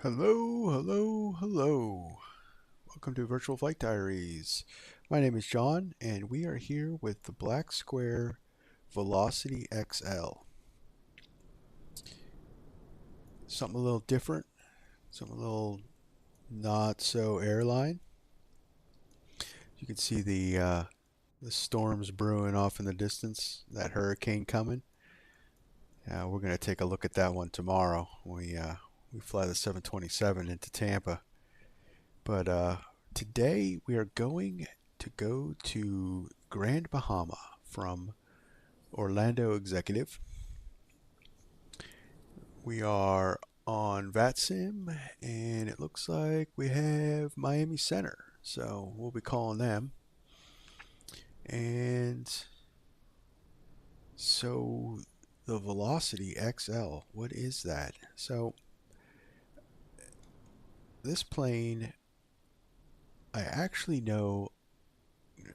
Hello, hello, hello. Welcome to Virtual Flight Diaries. My name is John, and we are here with the Blacksquare Velocity XL. Something a little different, something a little not so airline. You can see the storms brewing off in the distance, that hurricane coming. We're going to take a look at that one tomorrow. We fly the 727 into Tampa. But today we are going to go to Grand Bahama from Orlando Executive. We are on Vatsim, and it looks like we have Miami Center, so we'll be calling them. And so the Velocity XL, what is that? So this plane, I actually know,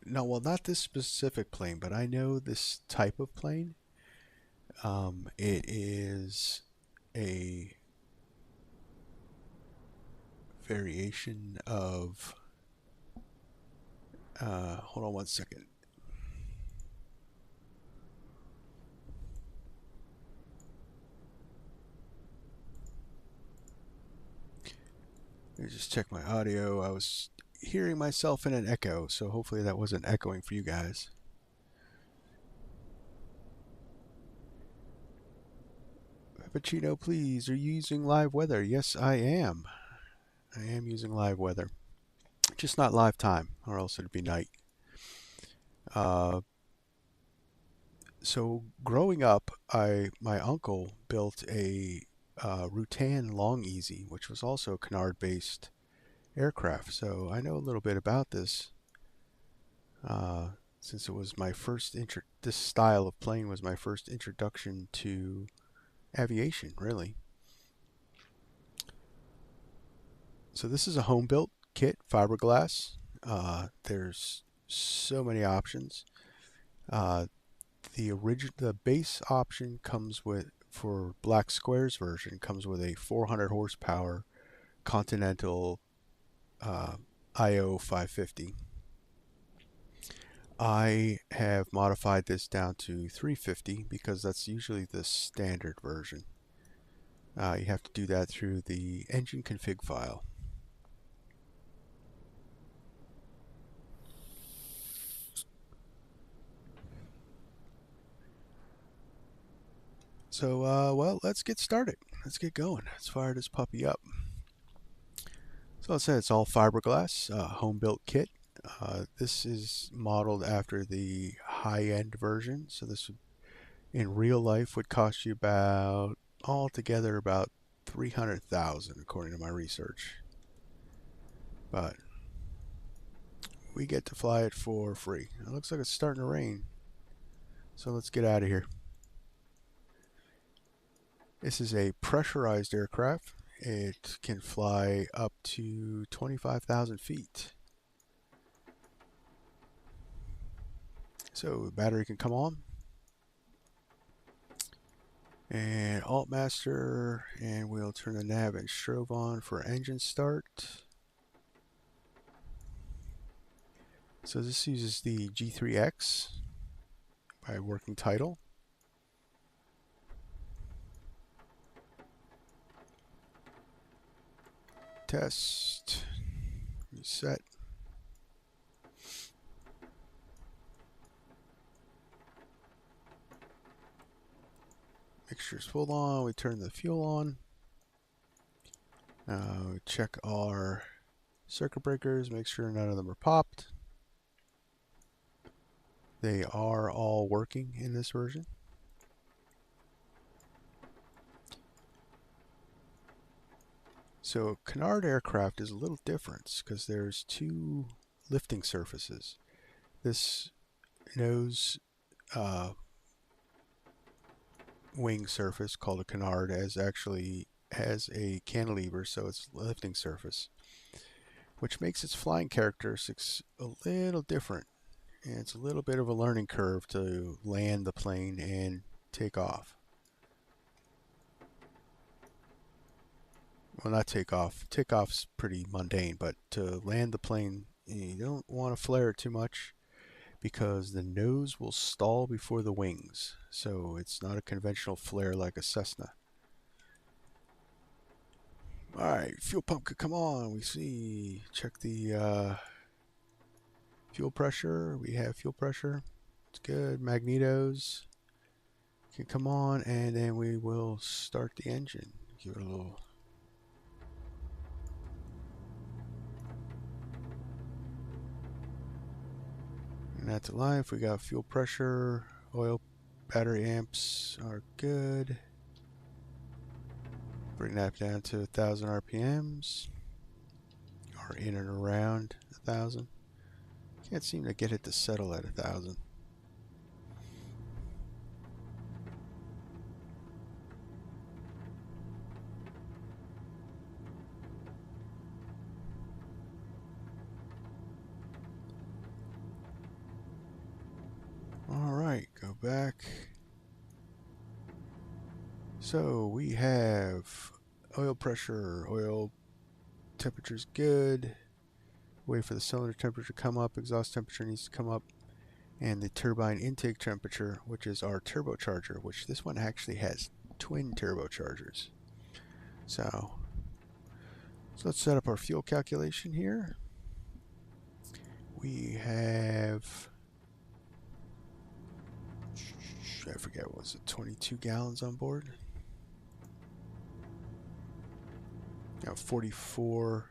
no, well, not this specific plane, but I know this type of plane. It is a variation of, hold on one second. Let me just check my audio. I was hearing myself in an echo, so hopefully that wasn't echoing for you guys. Pacino, please, are you using live weather? Yes, I am. I am using live weather. Just not live time, or else it'd be night. So growing up, my uncle built a Rutan Long Easy, which was also a canard-based aircraft. So I know a little bit about this, since it was my first this style of plane was my first introduction to aviation, really. So this is a home built kit, fiberglass. There's so many options. The base option comes with, for Blacksquare's version, comes with a 400 horsepower Continental IO 550. I have modified this down to 350 because that's usually the standard version. You have to do that through the engine config file. So, well, let's get started. Let's get going. Let's fire this puppy up. So I said it's all fiberglass, home built kit. This is modeled after the high-end version. So this would, in real life, would cost you about, altogether, about 300,000 according to my research. But we get to fly it for free. It looks like it's starting to rain. So let's get out of here. This is a pressurized aircraft. It can fly up to 25,000 feet. So the battery can come on. And Alt Master, and we'll turn the nav and strobe on for engine start. So this uses the G3X by working title. Test. Reset. Mixture's full on. We turn the fuel on. We check our circuit breakers, make sure none of them are popped. They are all working in this version. So canard aircraft is a little different because there's two lifting surfaces. This nose wing surface, called a canard, actually has a cantilever, so it's a lifting surface, which makes its flying characteristics a little different. And it's a little bit of a learning curve to land the plane and take off. well, not takeoff. Takeoff's pretty mundane, but to land the plane, you don't want to flare it too much because the nose will stall before the wings. So it's not a conventional flare like a Cessna. All right, fuel pump could come on. We see, check the fuel pressure. We have fuel pressure. It's good. Magnetos can come on, and then we will start the engine. Give it a little. And that's life. We got fuel pressure, oil, battery amps are good. Bring that down to 1,000 RPMs, or in and around 1,000. Can't seem to get it to settle at 1,000. All right, go back. So we have oil pressure, oil temperature's good. Wait for the cylinder temperature to come up, exhaust temperature needs to come up, and the turbine intake temperature, which is our turbocharger, which this one actually has twin turbochargers. So let's set up our fuel calculation here. We have, I forget, what was it, 22 gallons on board? Yeah, 44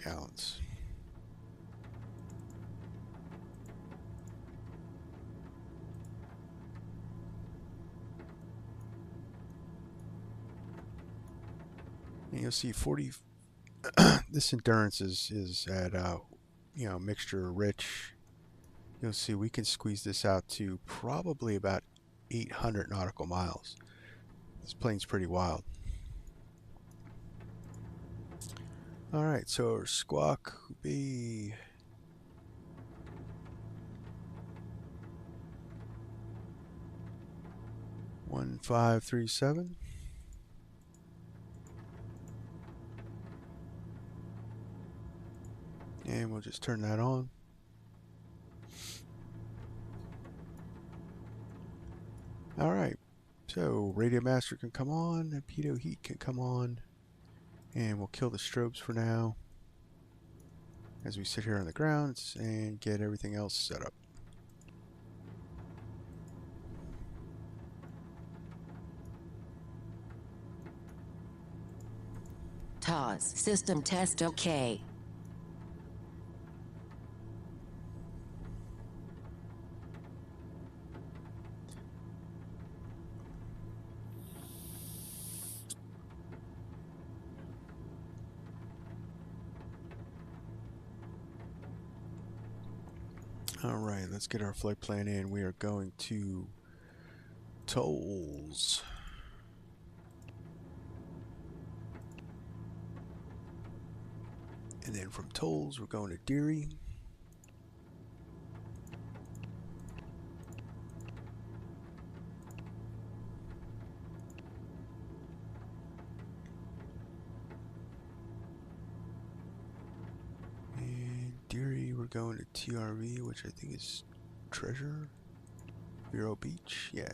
gallons. And you'll see 40. This endurance is at mixture rich. You'll see we can squeeze this out to probably about 800 nautical miles. This plane's pretty wild. All right, so our squawk would be 1537. And we'll just turn that on. All right, so radio master can come on, and pitot heat can come on, and we'll kill the strobes for now as we sit here on the ground and get everything else set up. TOLLZ system test OK. All right, let's get our flight plan in. We are going to TOLLZ. And then from TOLLZ, we're going to DEARY. And DEARY, we're going to TRV, which I think is Treasure. Vero Beach, yeah.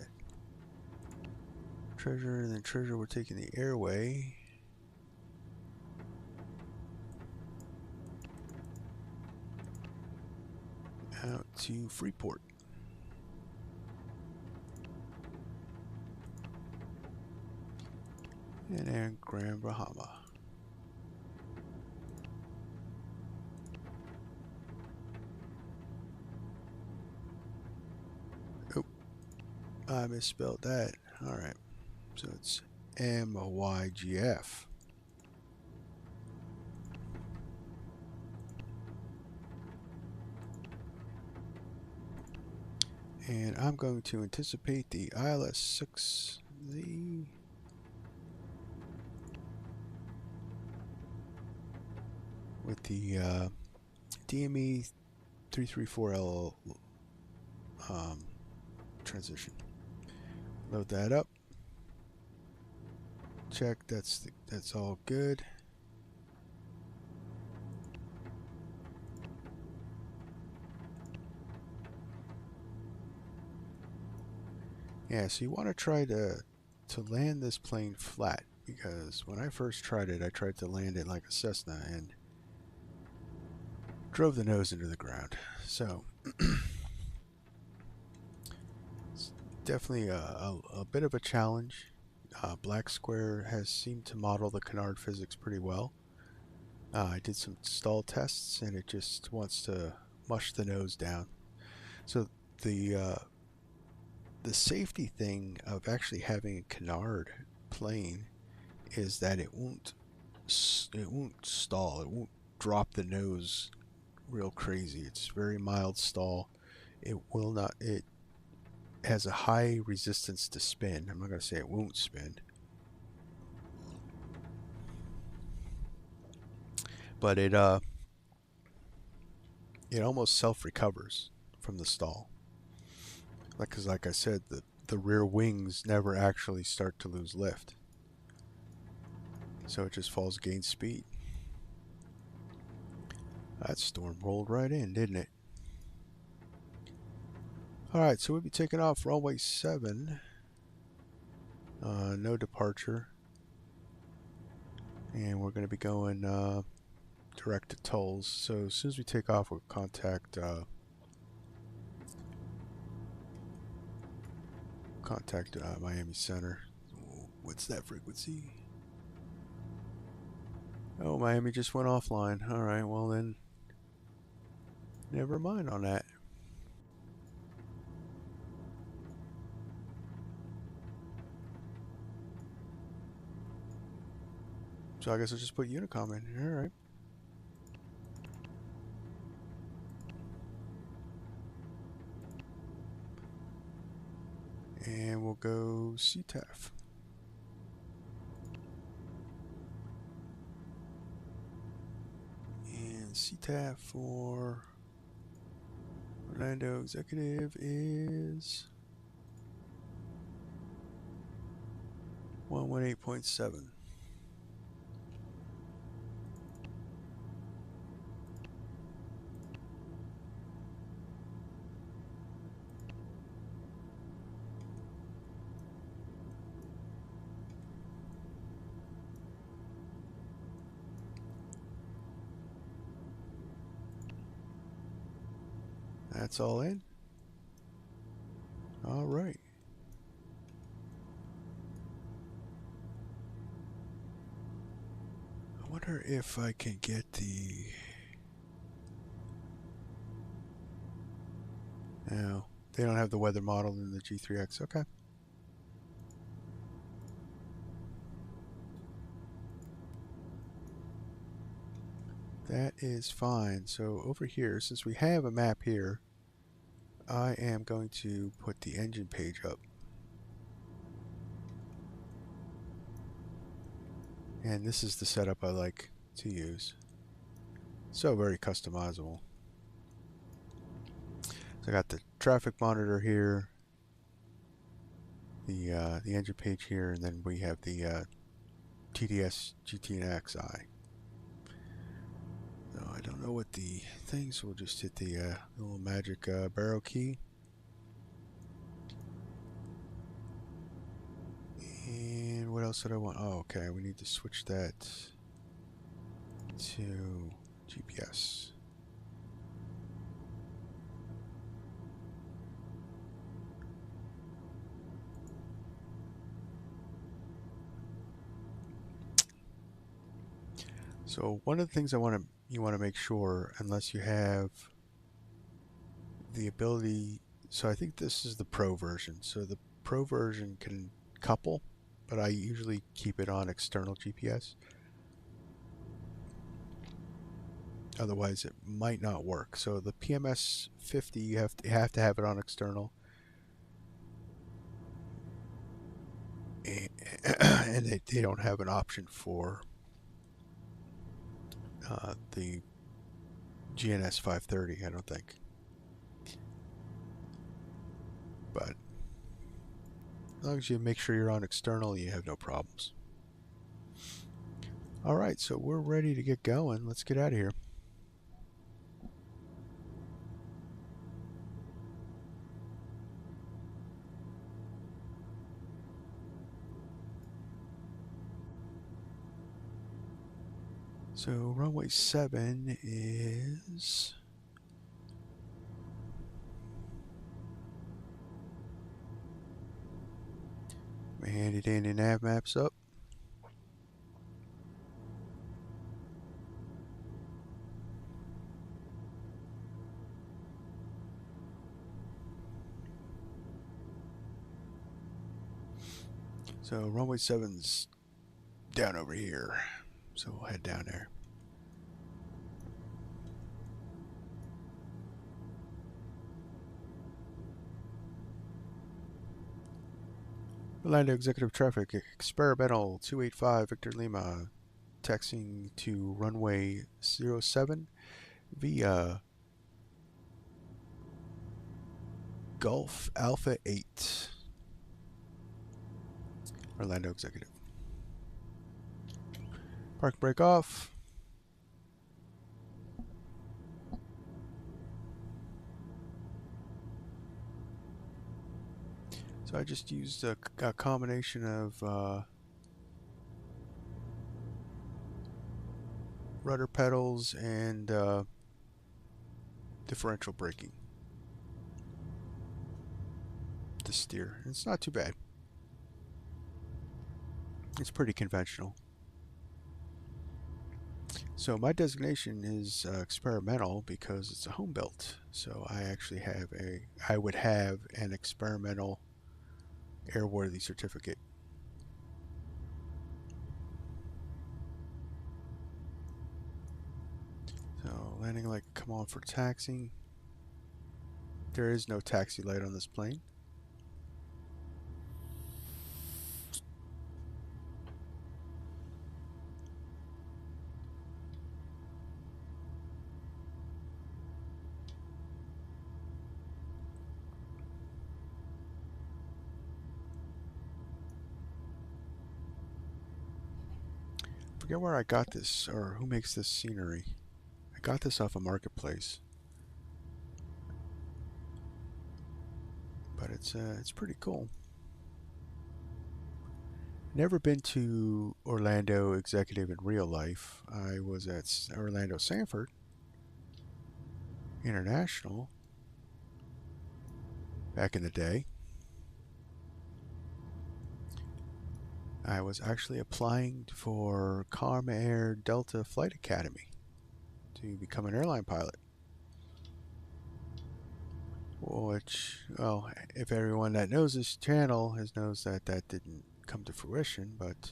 Treasure, and then Treasure, we're taking the airway. Out to Freeport. And then Grand Bahama. Oh, I misspelled that. All right, so it's MYGF. And I'm going to anticipate the ILS-6Z. With the DME 334L transition. Load that up. check that's all good. Yeah, so you want to try to land this plane flat, because when I first tried it, I tried to land it like a Cessna and drove the nose into the ground. So it's definitely a bit of a challenge. Blacksquare has seemed to model the canard physics pretty well. I did some stall tests and it just wants to mush the nose down. So the the safety thing of actually having a canard plane is that it won't stall. It won't drop the nose real crazy. It's very mild stall. It will not. It has a high resistance to spin. I'm not going to say it won't spin, but it almost self recovers from the stall. Because like I said, the rear wings never actually start to lose lift, so it just falls gain speed. That storm rolled right in, didn't it? Alright, so we'll be taking off runway 7. No departure. And we're going to be going direct to TOLLZ. So as soon as we take off, we'll contact Miami Center. What's that frequency? Oh, Miami just went offline. Alright, well then, never mind on that. So I guess I'll just put Unicom in. Alright. And we'll go CTAF. And CTAF for Orlando Executive is 118.7. That's all in. All right. I wonder if I can get the... No, they don't have the weather model in the G3X. Okay. That is fine. So over here, since we have a map here, I am going to put the engine page up. And this is the setup I like to use. So very customizable. So I got the traffic monitor here, the engine page here, and then we have the TDS GT&XI. So I don't know what the things. We'll just hit the little magic barrel key. And what else did I want? Oh, okay. We need to switch that to GPS. So one of the things you want to make sure, unless you have the ability, so I think this is the Pro version. So the Pro version can couple, but I usually keep it on external GPS. Otherwise, it might not work. So the PMS 50, you have to have it on external, and they don't have an option for the GNS 530, I don't think. But as long as you make sure you're on external, you have no problems. All right, so we're ready to get going. Let's get out of here. So runway 7 is my handy dandy nav maps up. So runway 7's down over here. So we'll head down there. Orlando Executive Traffic, experimental 285 Victor Lima, taxiing to runway 07 via Gulf Alpha 8. Orlando Executive. Park brake off. So I just used a combination of rudder pedals and differential braking to steer. It's not too bad. It's pretty conventional. So my designation is experimental because it's a home built. So I would have an experimental airworthy certificate. So landing light, come on for taxiing. There is no taxi light on this plane. Forget where I got this or who makes this scenery. I got this off a marketplace, but it's pretty cool. Never been to Orlando Executive in real life. I was at Orlando Sanford International back in the day. I was actually applying for Karma Air Delta Flight Academy to become an airline pilot. Which, well, if everyone that knows this channel knows that that didn't come to fruition, but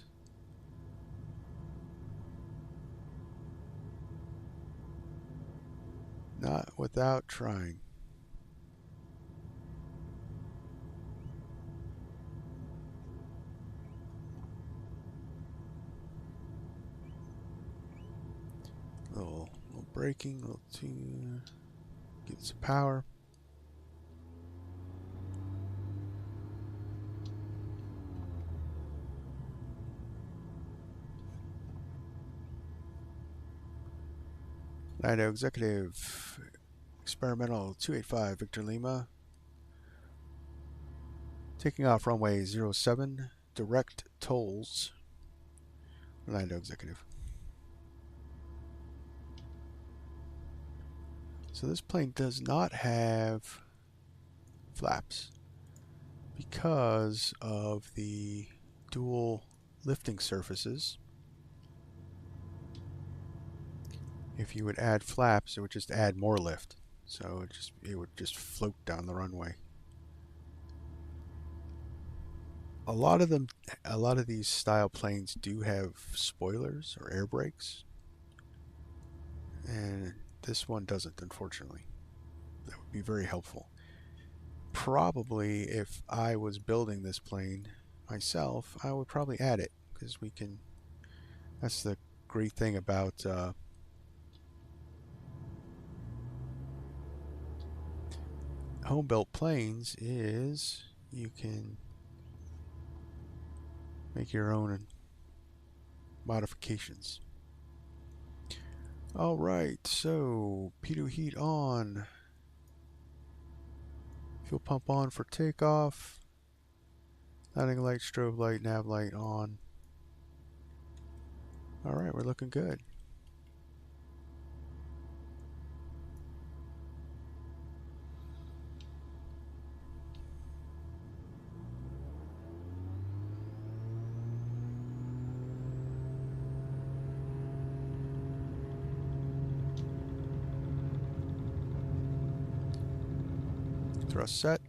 not without trying. Little braking, little tune, give it some power. Orlando Executive, experimental 285 Victor Lima, taking off runway 07, direct TOLLZ. Orlando Executive. So this plane does not have flaps because of the dual lifting surfaces. If you would add flaps, it would just add more lift. So it would just float down the runway. A lot of these style planes do have spoilers or air brakes, and this one doesn't, unfortunately. That would be very helpful. Probably if I was building this plane myself, I would probably add it because we can. That's the great thing about home built planes is you can make your own modifications. Alright, so pitot heat on. Fuel pump on for takeoff. Landing light, strobe light, nav light on. Alright, we're looking good. Thrust set.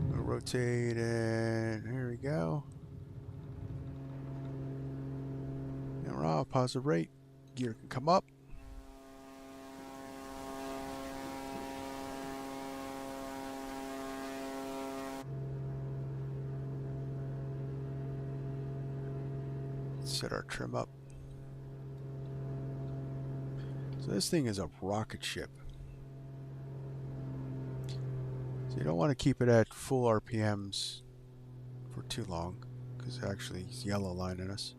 We'll rotate and here we go. And we're off. Positive rate. Gear can come up. Set our trim up. So this thing is a rocket ship. So you don't want to keep it at full RPMs for too long, because actually he's yellow lining us.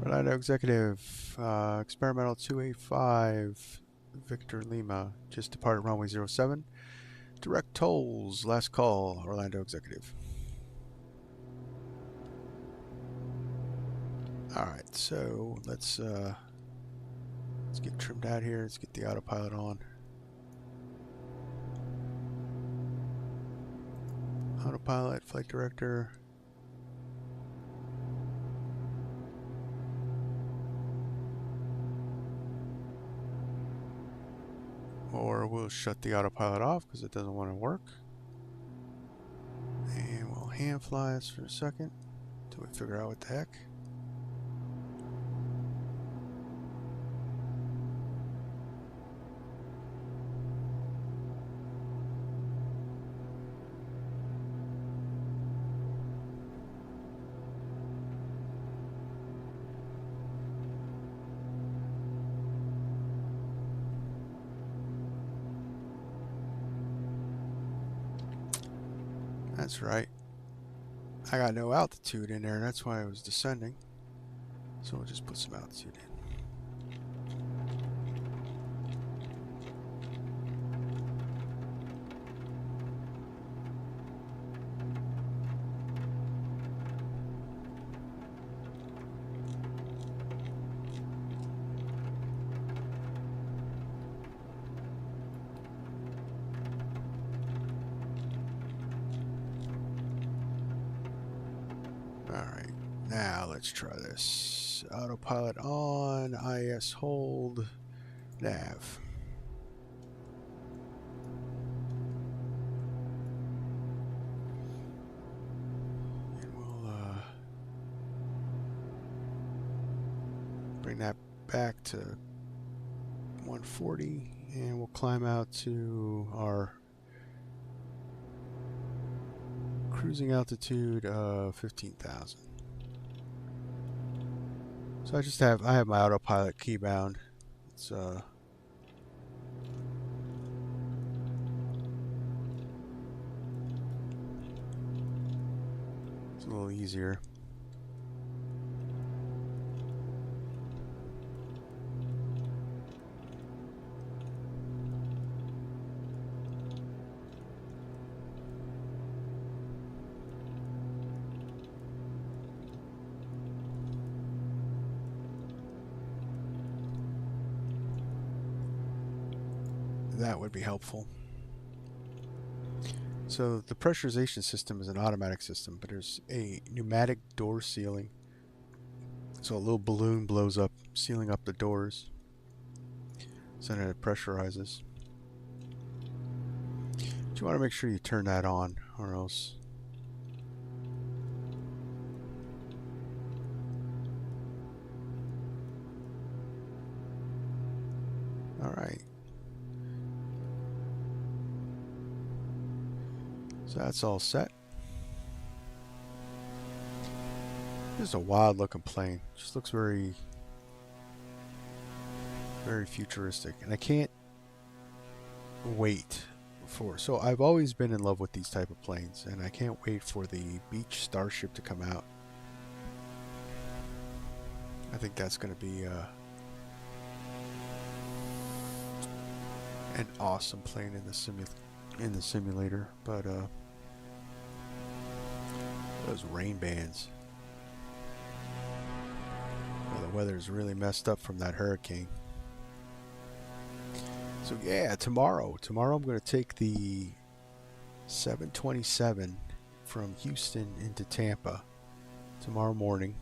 Orlando Executive, Experimental 285, Victor Lima, just departed runway 07. Direct TOLLZ, last call, Orlando Executive. Alright, so let's get trimmed out here. Let's get the autopilot on. Autopilot, flight director. Or we'll shut the autopilot off because it doesn't want to work. And we'll hand fly us for a second until we figure out what the heck. That's right. I got no altitude in there, that's why I was descending. So we'll just put some altitude in. Alright, now let's try this. Autopilot on, IS hold, nav. And we'll bring that back to 140 and we'll climb out to our cruising altitude of 15,000. So I have my autopilot key bound. It's a little easier. That would be helpful. So the pressurization system is an automatic system, but there's a pneumatic door sealing So a little balloon blows up, sealing up the doors. So then it pressurizes. But you want to make sure you turn that on, or else alright. So that's all set. This is a wild looking plane. Just looks very, very futuristic. And I can't wait for, so I've always been in love with these type of planes, and I can't wait for the beach starship to come out. I think that's going to be an awesome plane in the simulator. But those rain bands. Well, the weather's really messed up from that hurricane. So yeah, tomorrow I'm going to take the 727 from Houston into Tampa tomorrow morning,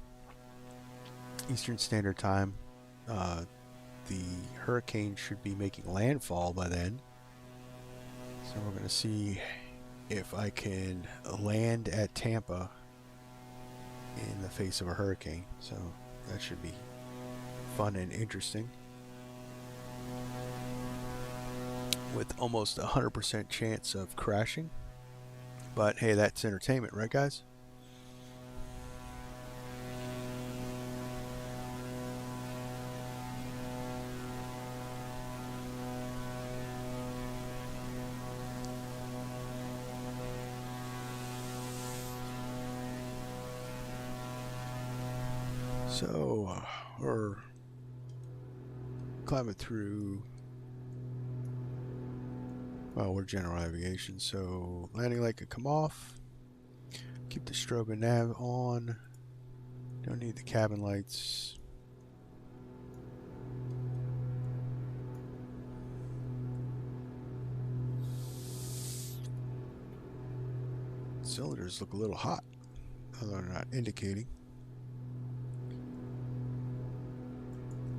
Eastern Standard Time. The hurricane should be making landfall by then. So we're going to see if I can land at Tampa in the face of a hurricane. So that should be fun and interesting. With almost 100% chance of crashing. But hey, that's entertainment, right guys? So, we're climbing through, well, we're general aviation, so landing light can come off. Keep the strobe and nav on. Don't need the cabin lights. Cylinders look a little hot, although they're not indicating.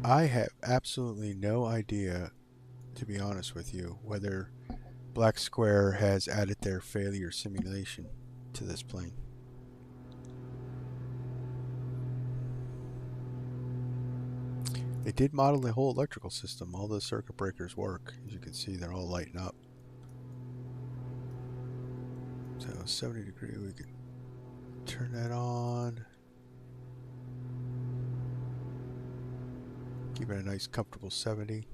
I have absolutely no idea, to be honest with you, whether Blacksquare has added their failure simulation to this plane. They did model the whole electrical system. All the circuit breakers work. As you can see, they're all lighting up. So 70 degree, we can turn that on. Keep it a nice comfortable 70.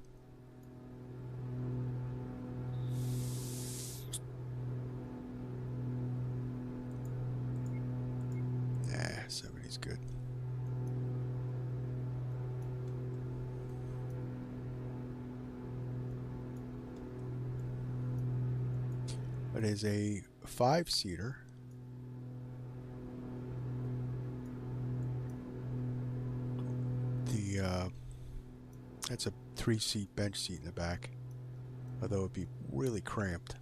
Nah, 70's good. It is a 5-seater. That's a 3-seat bench seat in the back, although it'd be really cramped.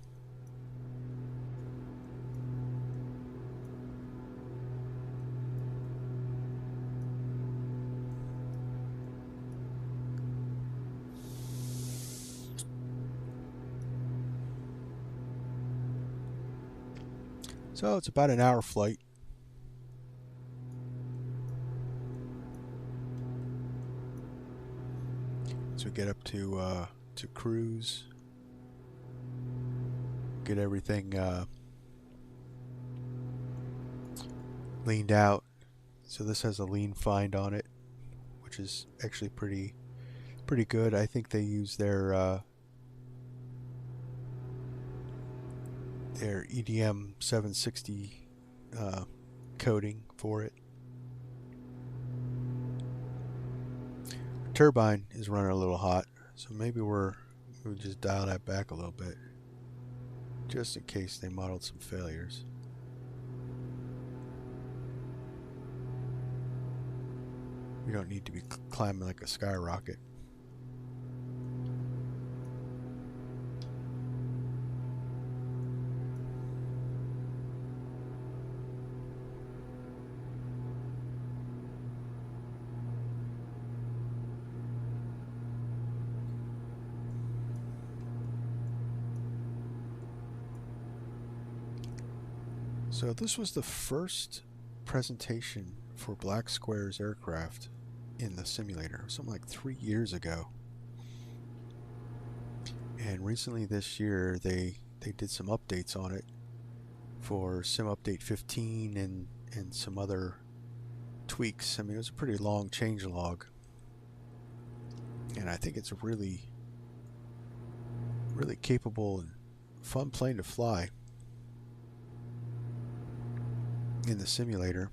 So it's about an hour flight. So we get up to cruise, get everything leaned out. So this has a lean find on it, which is actually pretty good. I think they use their EDM 760 coating for it. Turbine is running a little hot, so maybe we'll just dial that back a little bit, just in case they modeled some failures. We don't need to be climbing like a skyrocket. So this was the first presentation for Blacksquare's aircraft in the simulator, something like 3 years ago. And recently this year they did some updates on it for Sim Update 15 and some other tweaks. I mean, it was a pretty long changelog, and I think it's a really capable and fun plane to fly in the simulator.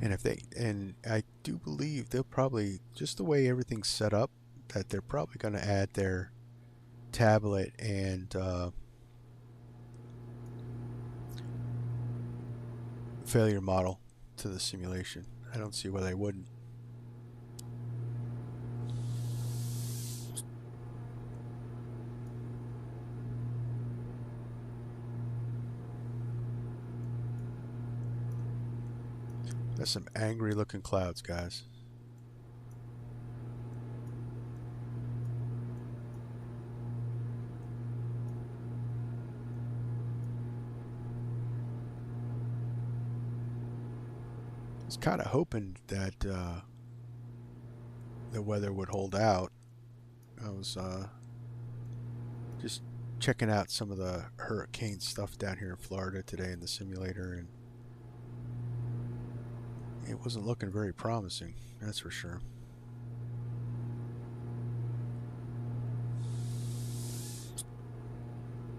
And I do believe they'll probably, just the way everything's set up, that they're probably going to add their tablet and failure model to the simulation. I don't see why they wouldn't. That's some angry looking clouds, guys. I was kind of hoping that the weather would hold out. I was just checking out some of the hurricane stuff down here in Florida today in the simulator, and it wasn't looking very promising, that's for sure.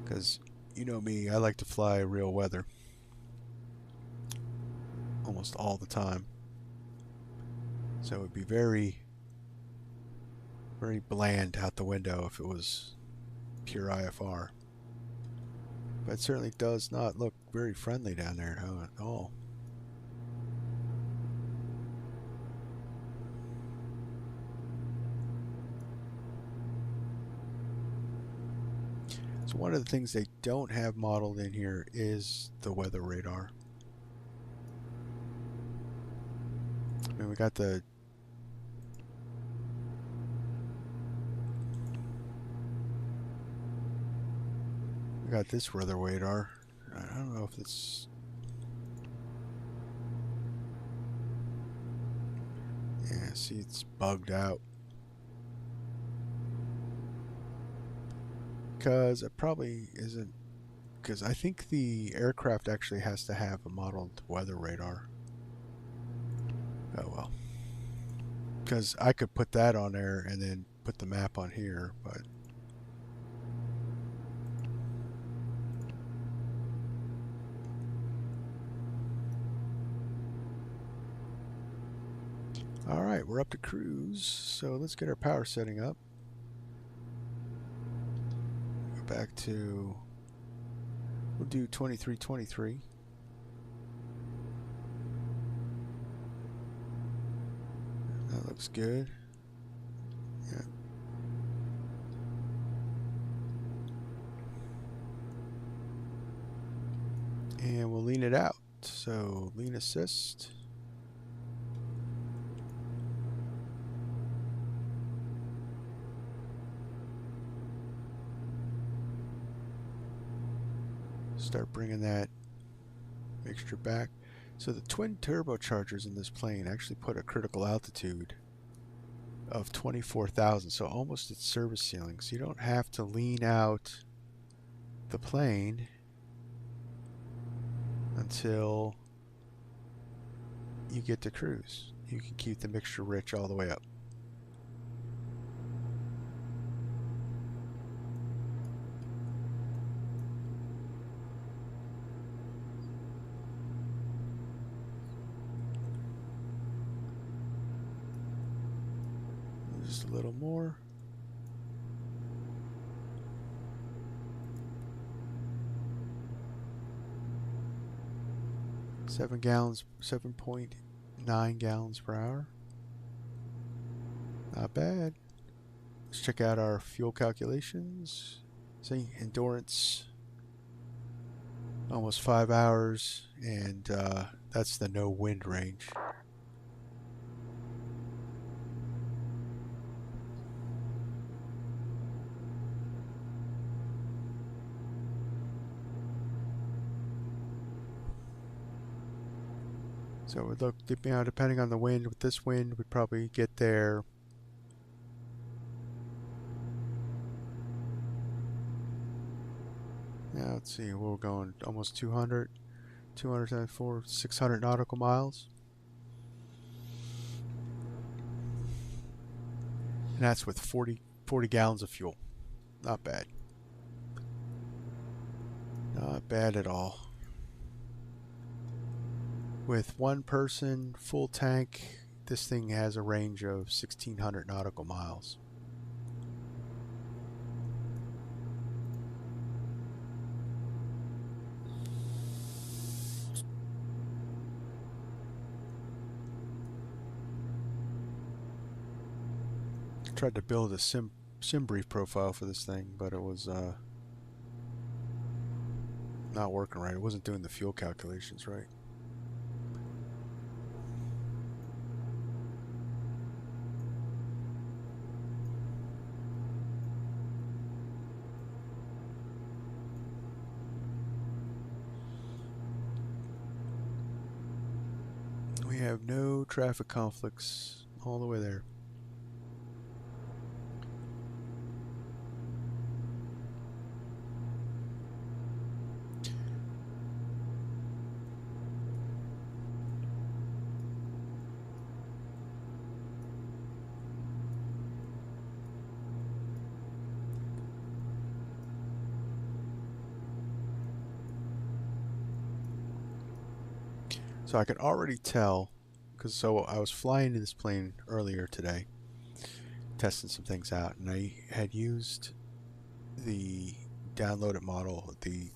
Because you know me, I like to fly real weather almost all the time. So it would be very bland out the window if it was pure IFR. But it certainly does not look very friendly down there at all. So one of the things they don't have modeled in here is the weather radar. I mean, we got this weather radar. I don't know if it's... Yeah, see, it's bugged out. Because it probably isn't... Because I think the aircraft actually has to have a modeled weather radar. Oh well. Because I could put that on there and then put the map on here, but... Alright, we're up to cruise, so let's get our power setting up. Go back to... We'll do 2323. That looks good. Yeah. And we'll lean it out. So lean assist. Start bringing that mixture back. So the twin turbochargers in this plane actually put a critical altitude of 24,000, so almost its service ceiling. So you don't have to lean out the plane until you get to cruise. You can keep the mixture rich all the way up. Just a little more. Seven gallons, 7.9 gallons per hour. Not bad. Let's check out our fuel calculations. See, endurance, almost 5 hours, and that's the no wind range. So we look, depending on the wind, with this wind, we'd probably get there. Now let's see, we're going almost 200, 204, 600 nautical miles. And that's with 40 gallons of fuel. Not bad. Not bad at all. With one person, full tank, this thing has a range of 1,600 nautical miles. Tried to build a sim brief profile for this thing, but it was not working right. It wasn't doing the fuel calculations right. We have no traffic conflicts all the way there. So I could already tell, because I was flying in this plane earlier today, testing some things out, and I had used the downloaded model, the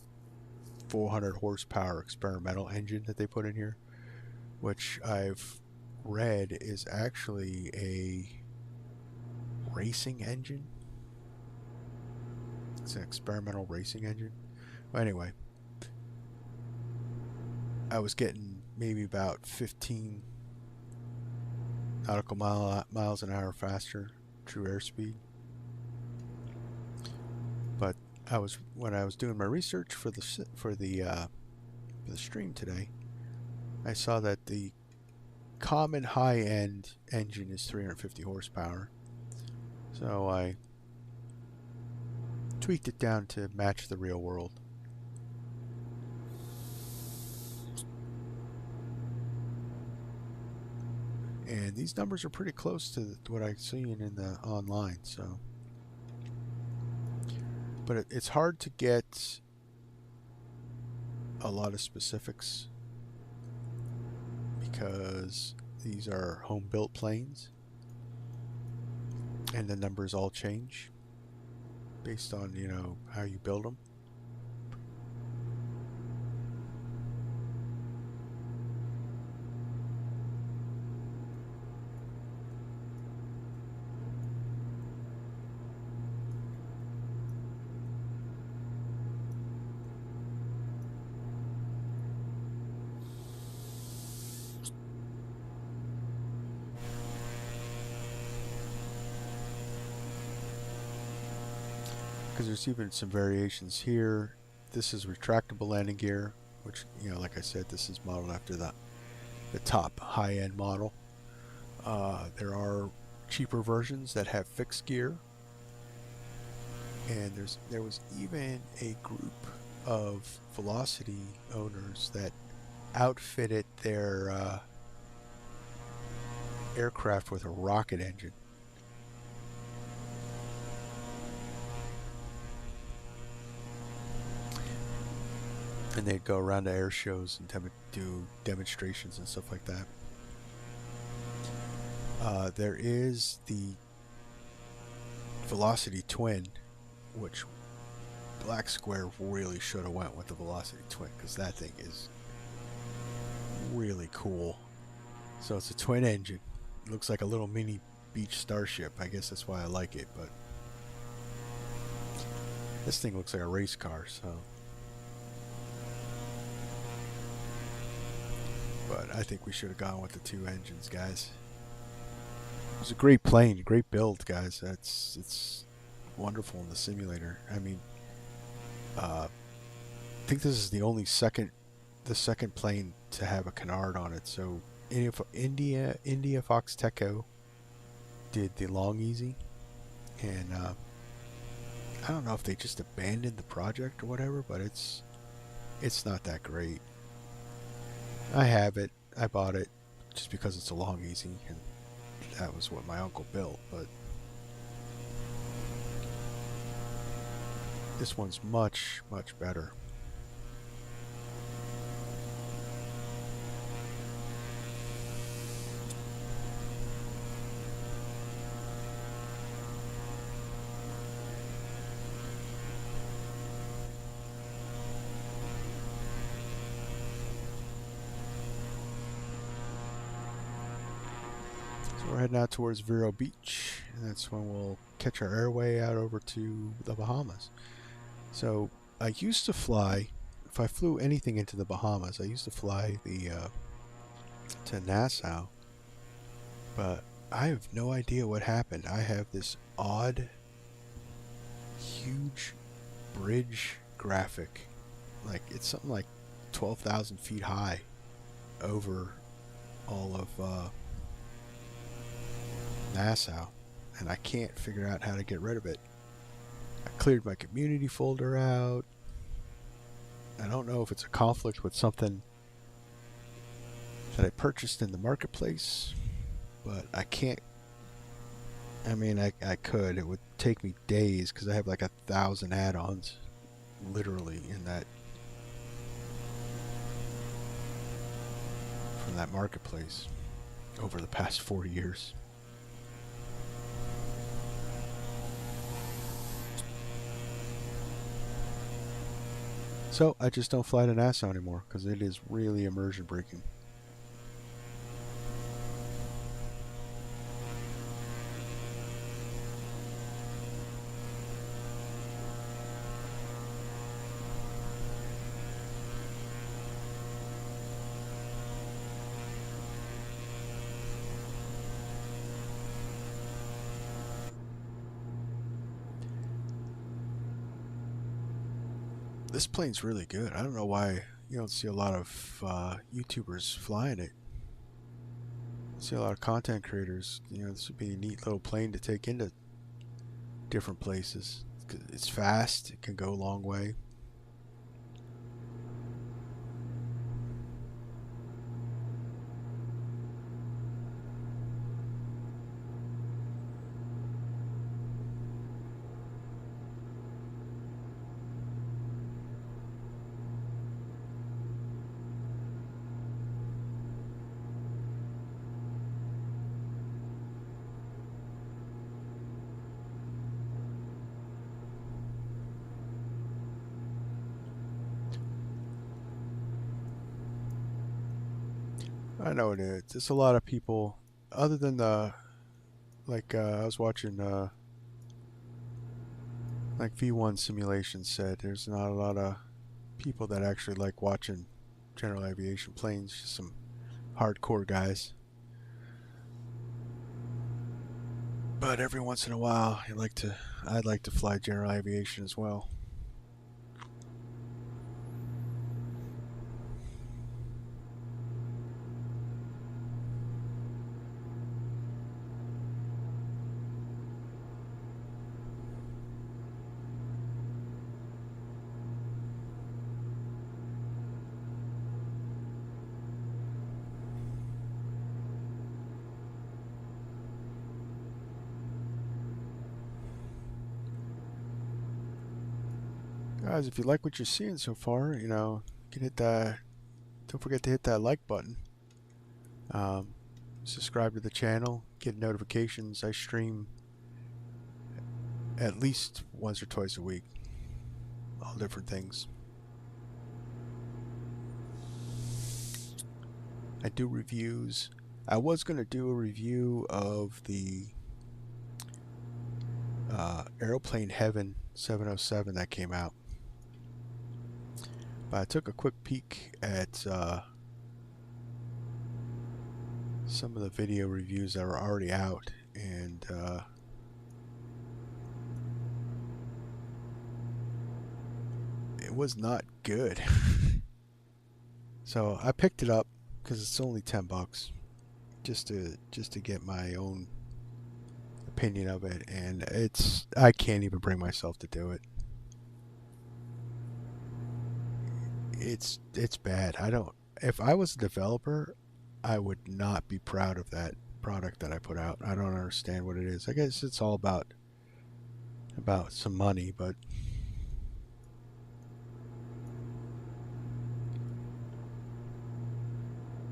400 horsepower experimental engine that they put in here, which I've read is actually a racing engine. It's an experimental racing engine. Well, anyway, I was getting maybe about 15 nautical miles an hour faster, true airspeed. But when I was doing my research for the stream today, I saw that the common high-end engine is 350 horsepower. So I tweaked it down to match the real world. And these numbers are pretty close to what I've seen in the online, so. But it's hard to get a lot of specifics because these are home-built planes, and the numbers all change based on, you know, how you build them. Because there's even some variations here. This is retractable landing gear, which, you know, like I said, this is modeled after the top high-end model. There are cheaper versions that have fixed gear, and there was even a group of Velocity owners that outfitted their aircraft with a rocket engine. And they'd go around to air shows and do demonstrations and stuff like that. There is the Velocity Twin, which Blacksquare really should have went with the Velocity Twin, because that thing is really cool. So it's a twin engine. It looks like a little mini beach starship. I guess that's why I like it, but this thing looks like a race car, so. But I think we should have gone with the two engines, guys. It was a great plane, great build, guys. It's wonderful in the simulator. I mean, I think this is the only second the second plane to have a canard on it. So India Fox Techo did the long easy, and I don't know if they just abandoned the project or whatever, but it's not that great. I have it. I bought it just because it's a long easy, and that was what my uncle built, but this one's much, much better. So we're heading out towards Vero Beach, and that's when we'll catch our airway out over to the Bahamas. So I used to fly, if I flew anything into the Bahamas, I used to fly to Nassau, but I have no idea what happened. I have this odd, huge bridge graphic, like it's something like 12,000 feet high over all of Nassau, and I can't figure out how to get rid of it. I cleared my community folder out. I don't know if it's a conflict with something that I purchased in the marketplace, but I can't. I mean, I could. It would take me days because I have like 1,000 add-ons literally in that, from that marketplace over the past 4 years. So I just don't fly to Nassau anymore because it is really immersion breaking. This plane's really good. I don't know why you don't see a lot of YouTubers flying it. I see a lot of content creators. This would be a neat little plane to take into different places. It's fast. It can go a long way. I know it is. It's a lot of people, other than I was watching, like V1 Simulation said, there's not a lot of people that actually like watching general aviation planes, just some hardcore guys. But every once in a while, I'd like to fly general aviation as well. Guys, if you like what you're seeing so far, you can hit that. Don't forget to hit that like button. Subscribe to the channel. Get notifications. I stream at least once or twice a week. All different things. I do reviews. I was going to do a review of the Aeroplane Heaven 707 that came out. But I took a quick peek at some of the video reviews that were already out, and it was not good. So I picked it up because it's only $10, just to get my own opinion of it, and I can't even bring myself to do it. It's bad. I don't. If I was a developer, I would not be proud of that product that I put out. I don't understand what it is. I guess it's all about some money, but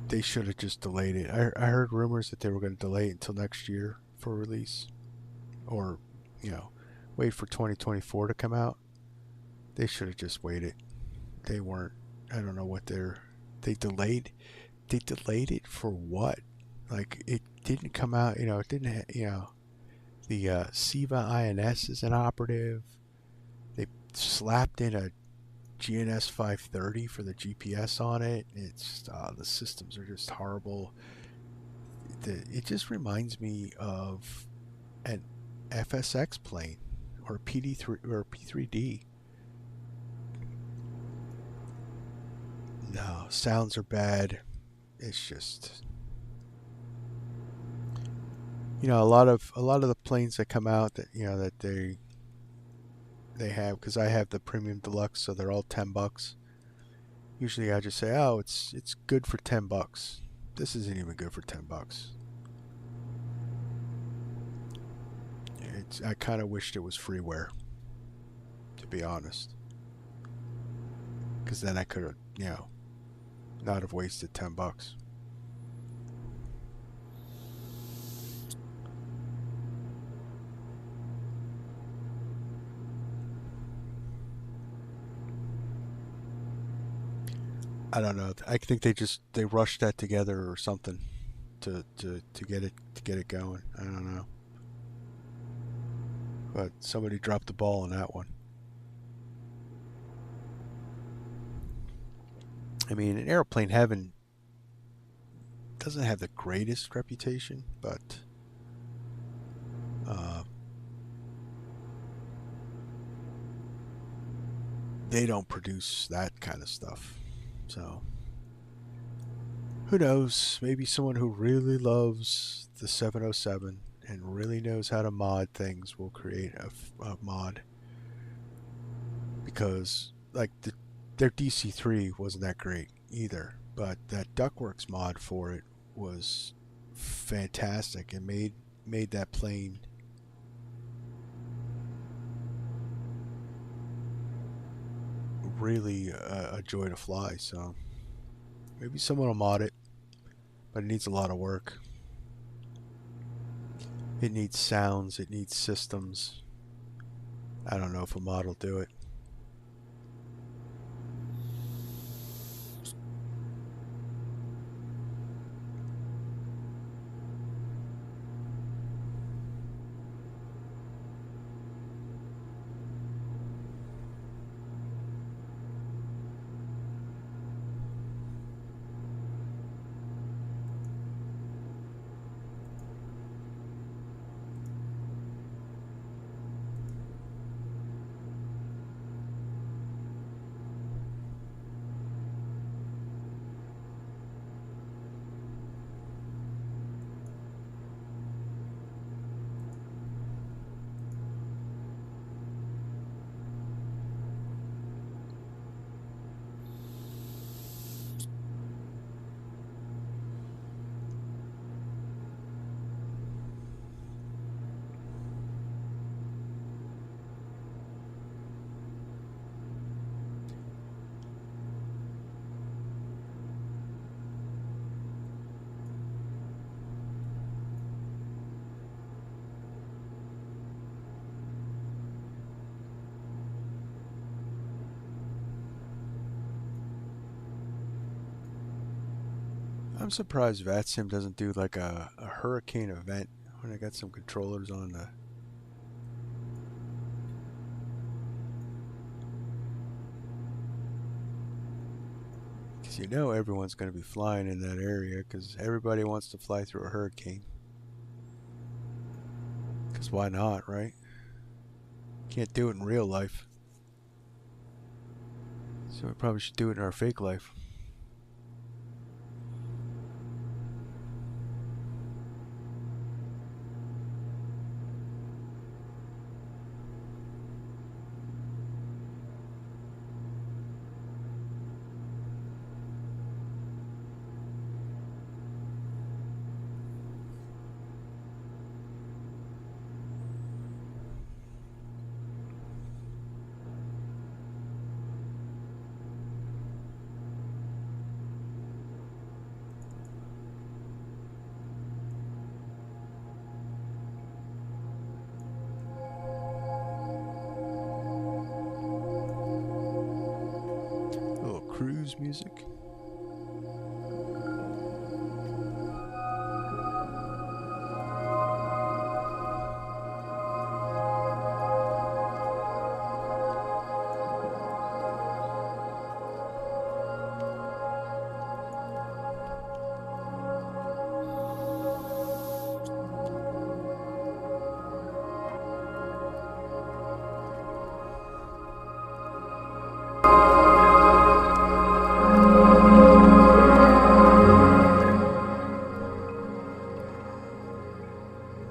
they should have just delayed it. I heard rumors that they were going to delay it until next year for release, or you know, wait for 2024 to come out. They should have just waited. They weren't. I don't know what they delayed. They delayed it for what? Like it didn't come out. It didn't. The SIVA INS is inoperative. They slapped in a GNS 530 for the GPS on it. It's the systems are just horrible. It just reminds me of an FSX plane or PD3 or P3D. No, sounds are bad. It's just a lot of the planes that come out that that they have, because I have the premium deluxe, so they're all $10. Usually I just say, oh, it's good for $10. This isn't even good for $10. I kind of wished it was freeware, to be honest, because then I could have not have wasted $10. I don't know. I think they rushed that together or something to get it going. I don't know. But somebody dropped the ball on that one. I mean, in airplane heaven doesn't have the greatest reputation, but they don't produce that kind of stuff. So who knows? Maybe someone who really loves the 707 and really knows how to mod things will create a mod, because like their DC3 wasn't that great either, but that Duckworks mod for it was fantastic and made that plane really a joy to fly. So maybe someone will mod it, but it needs a lot of work. It needs sounds, it needs systems. I don't know if a mod will do it. I'm surprised Vatsim doesn't do like a hurricane event when I got some controllers on the. Because everyone's going to be flying in that area, because everybody wants to fly through a hurricane. Because why not, right? Can't do it in real life. So we probably should do it in our fake life. blues music.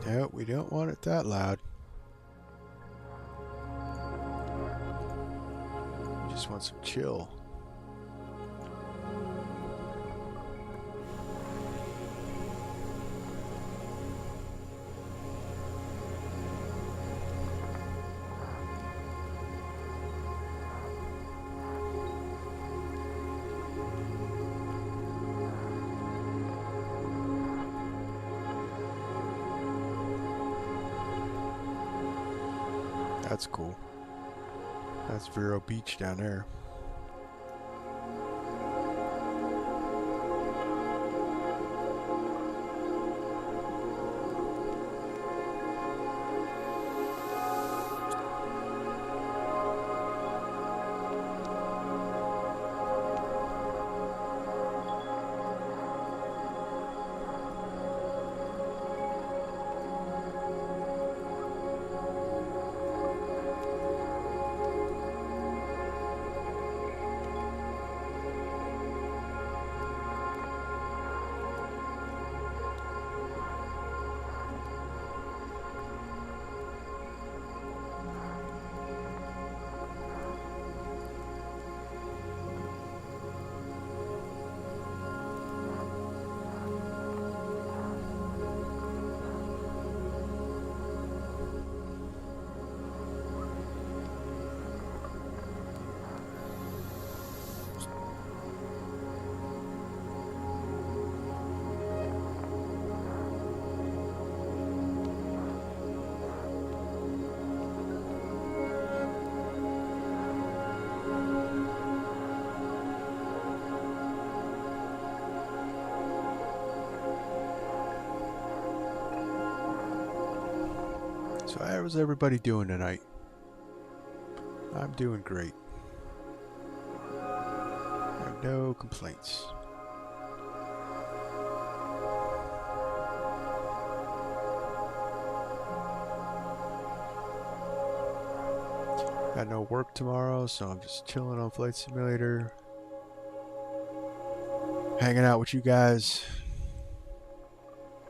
No, we don't want it that loud. We just want some chill. That's cool. That's Vero Beach down there. So how's everybody doing tonight? I'm doing great. I have no complaints. Got no work tomorrow, so I'm just chilling on Flight Simulator. Hanging out with you guys.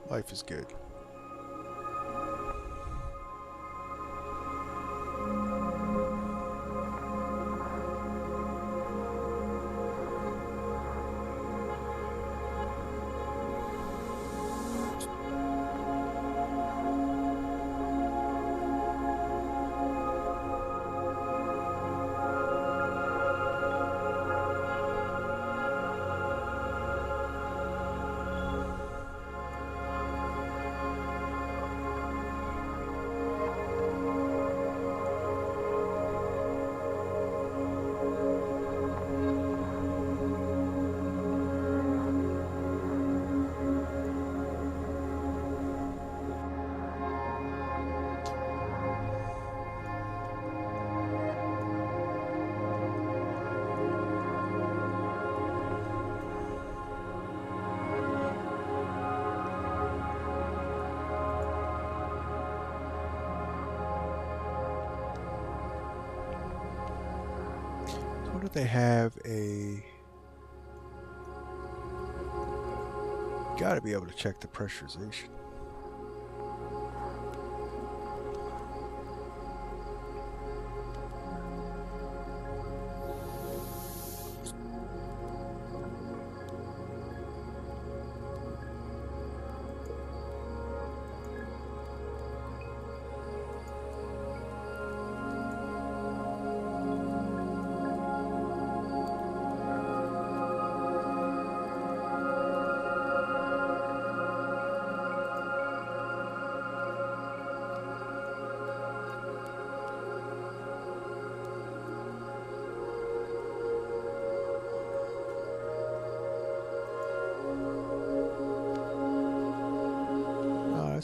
Life is good. What if they have a... Gotta be able to check the pressurization.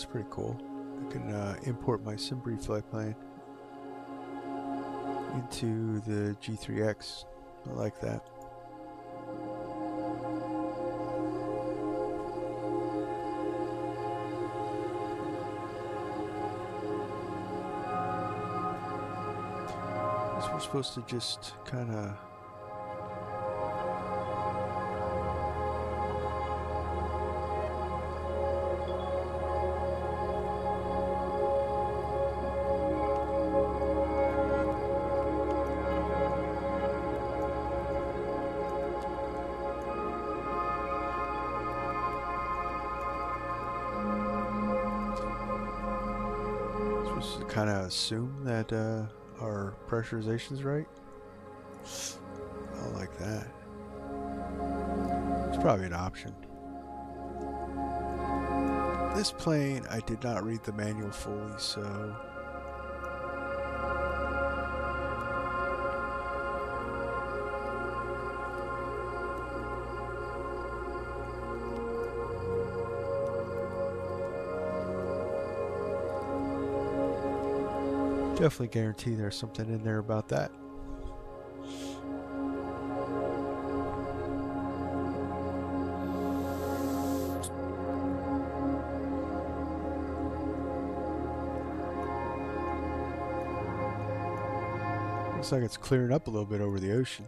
That's pretty cool. I can import my Symbree flight plane into the G3X. I like that. So we're supposed to just kind of assume that our pressurization's right. I like that. It's probably an option. This plane, I did not read the manual fully, so definitely guarantee there's something in there about that. Looks like it's clearing up a little bit over the ocean.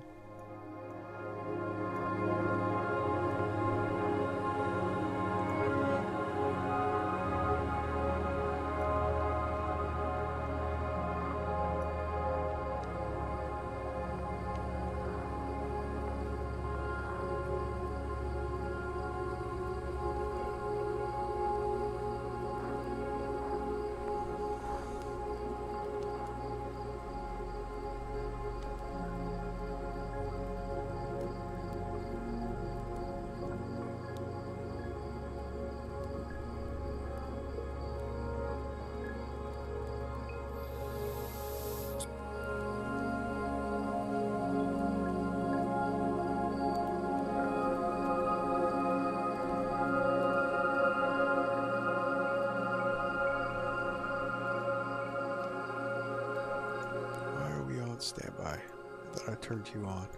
Standby. I thought I turned you on.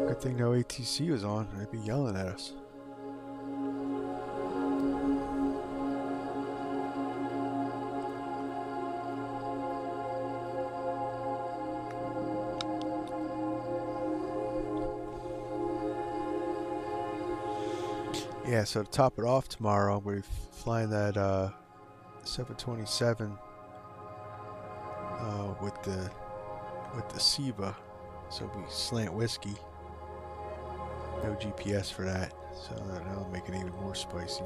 Good thing no ATC was on. They'd be yelling at us. Yeah, so to top it off tomorrow, we're flying that 727 with the SIVA, so we slant whiskey. No GPS for that, so that'll make it even more spicy.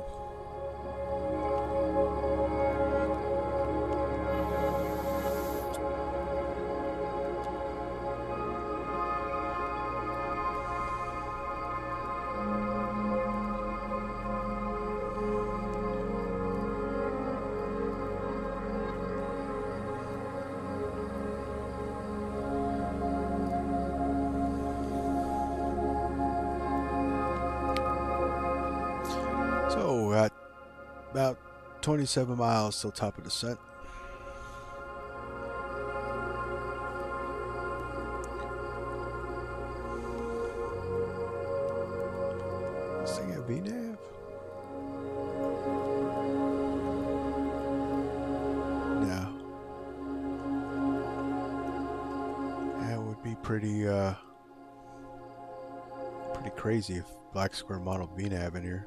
So at about 27 miles till top of descent. This thing at VNAV? No. That would be pretty crazy if Blacksquare modeled VNAV in here.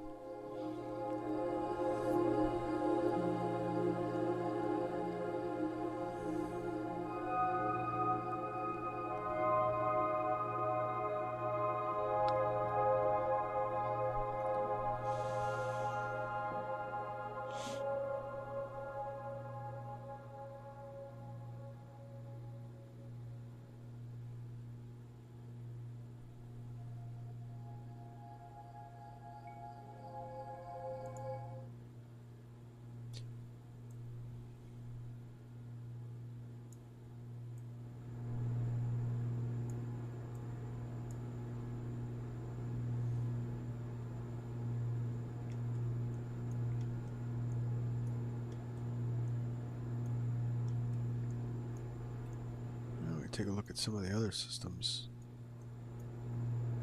take a look at some of the other systems.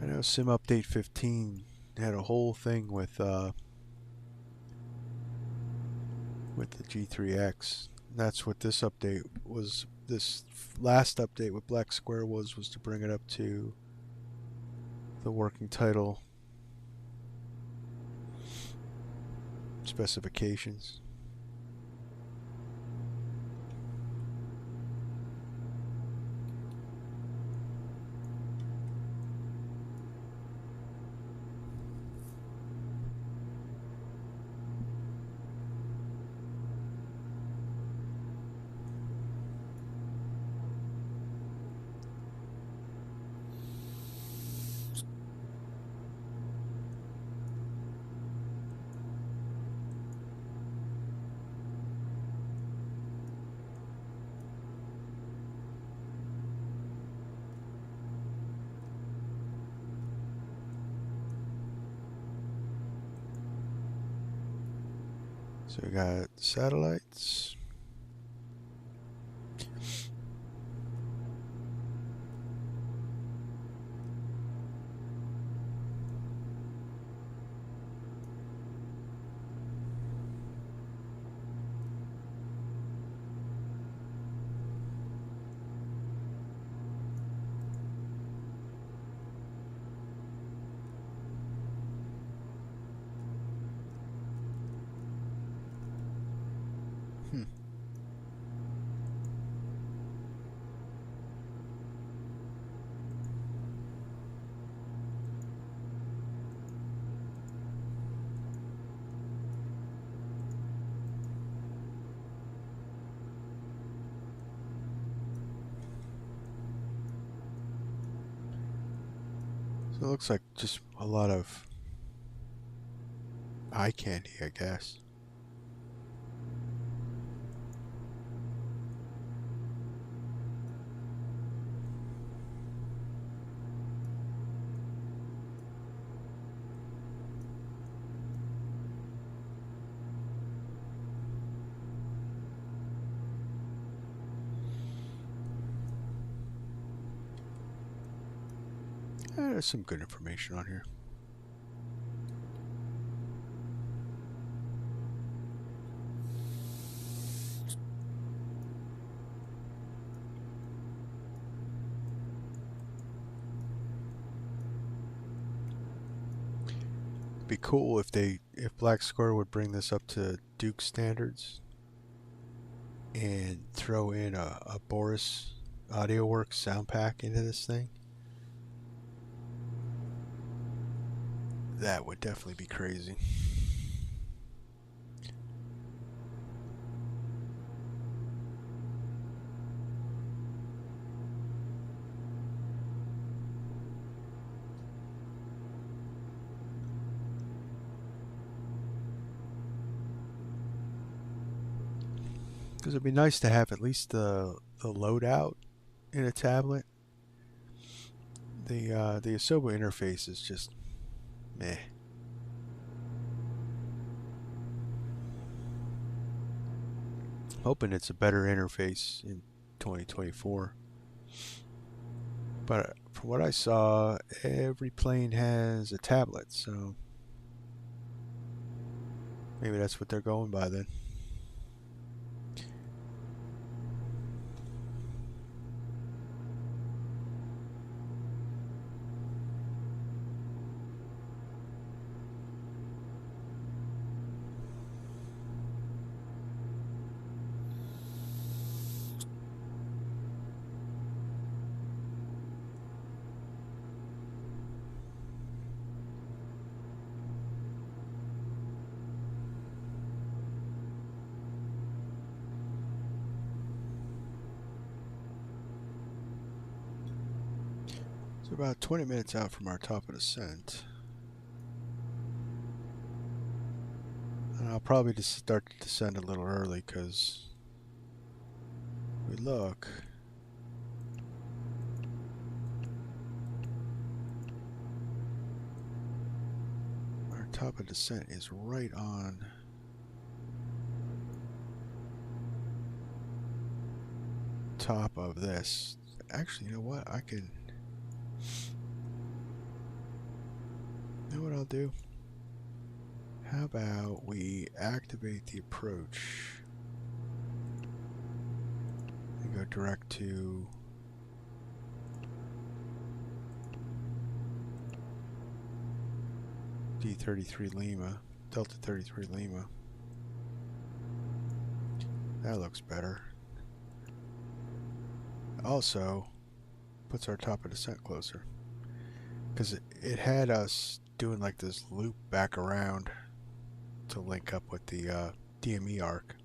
I know Sim Update 15 had a whole thing with the G3X. That's what this update was. This last update with Blacksquare was to bring it up to the working title specifications. So we got satellites. So it looks like just a lot of eye candy, I guess. There's some good information on here. It'd be cool if Blacksquare would bring this up to Duke standards and throw in a Boris AudioWorks sound pack into this thing. That would definitely be crazy. Because it'd be nice to have at least the loadout in a tablet. The Asobo interface is just meh. Hoping it's a better interface in 2024. But from what I saw, every plane has a tablet, so maybe that's what they're going by then. So about 20 minutes out from our top of descent. And I'll probably just start to descend a little early because we look. Our top of descent is right on top of this actually, you know what? You know what I'll do? How about we activate the approach and go direct to D33 Lima, Delta 33 Lima. That looks better. Also, puts our top of descent closer. Because it had us doing like this loop back around to link up with the DME arc.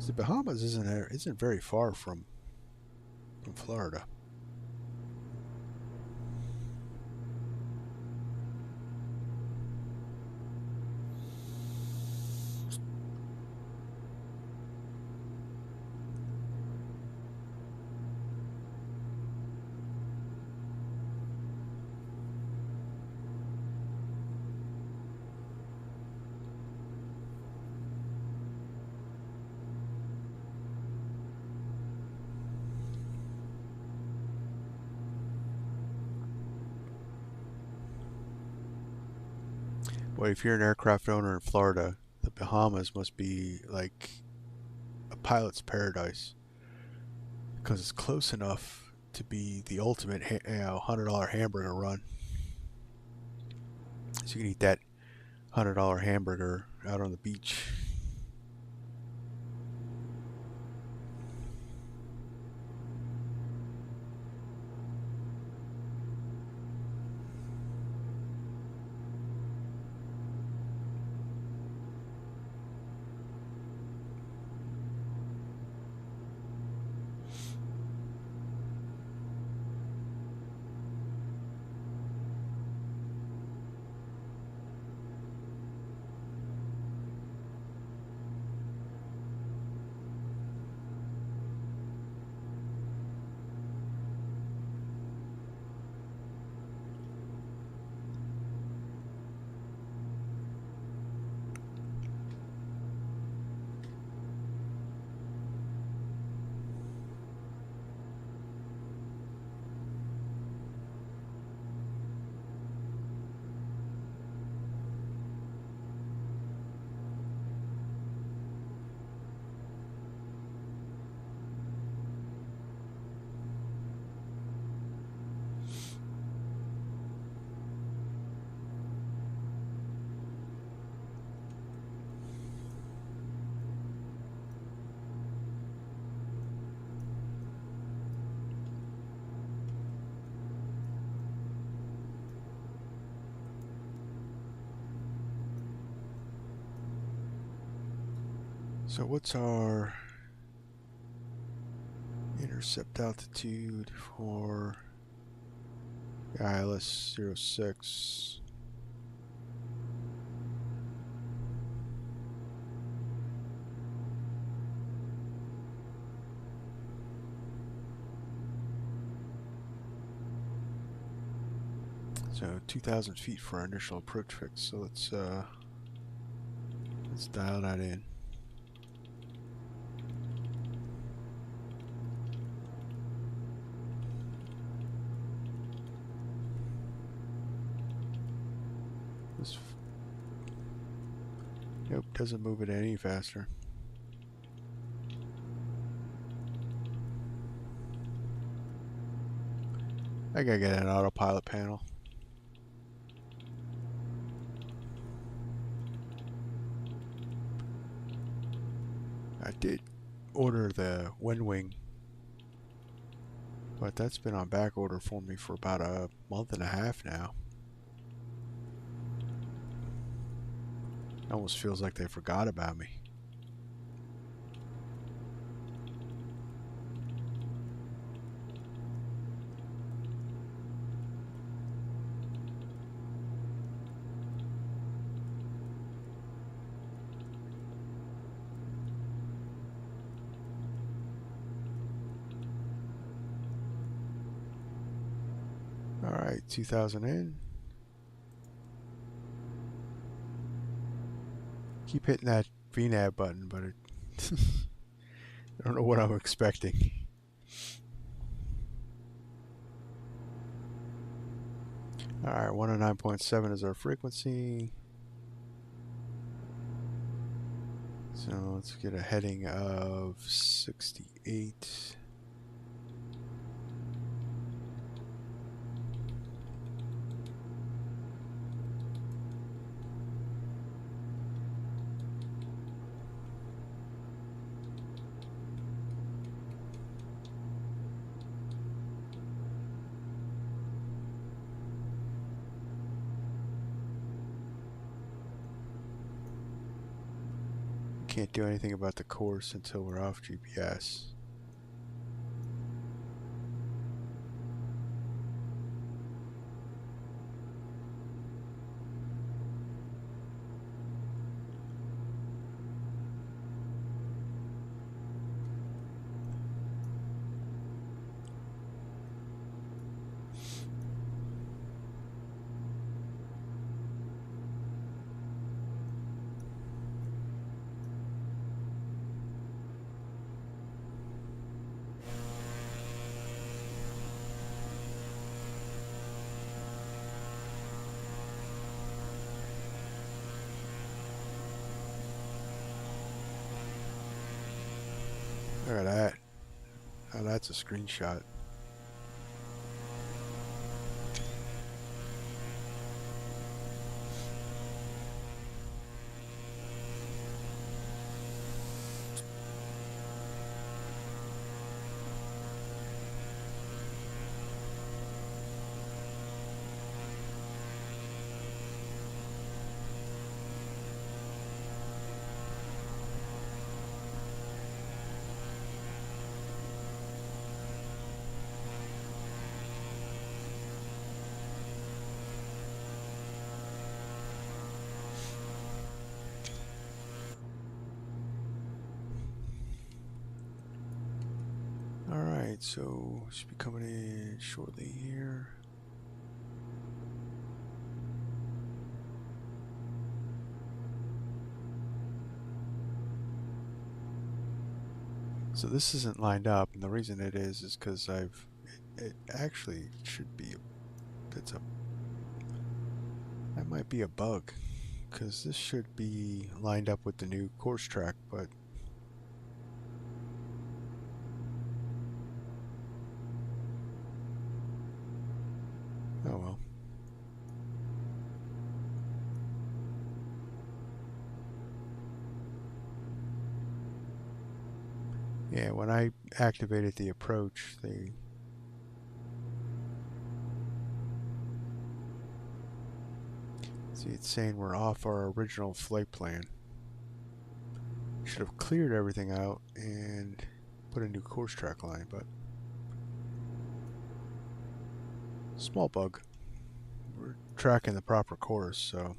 The Bahamas isn't very far from Florida. Boy, if you're an aircraft owner in Florida, the Bahamas must be like a pilot's paradise because it's close enough to be the ultimate $100 hamburger run. So you can eat that $100 hamburger out on the beach. So what's our intercept altitude for ILS 06? So 2,000 feet for our initial approach fix. So let's dial that in. Nope, doesn't move it any faster. I gotta get an autopilot panel. I did order the Wing, but that's been on back order for me for about a month and a half now. It almost feels like they forgot about me. Alright, 2,000 in. keep hitting that VNAV button, but it I don't know what I'm expecting. Alright, 109.7 is our frequency. So let's get a heading of 68. Can't do anything about the course until we're off GPS. Look at that. Now that's a screenshot. Alright, so should be coming in shortly here. So this isn't lined up, and the reason it is because it actually should be, that might be a bug, because this should be lined up with the new course track, but oh well. Yeah, when I activated the approach, see, it's saying we're off our original flight plan. Should have cleared everything out and put a new course track line, but small bug. We're tracking the proper course, so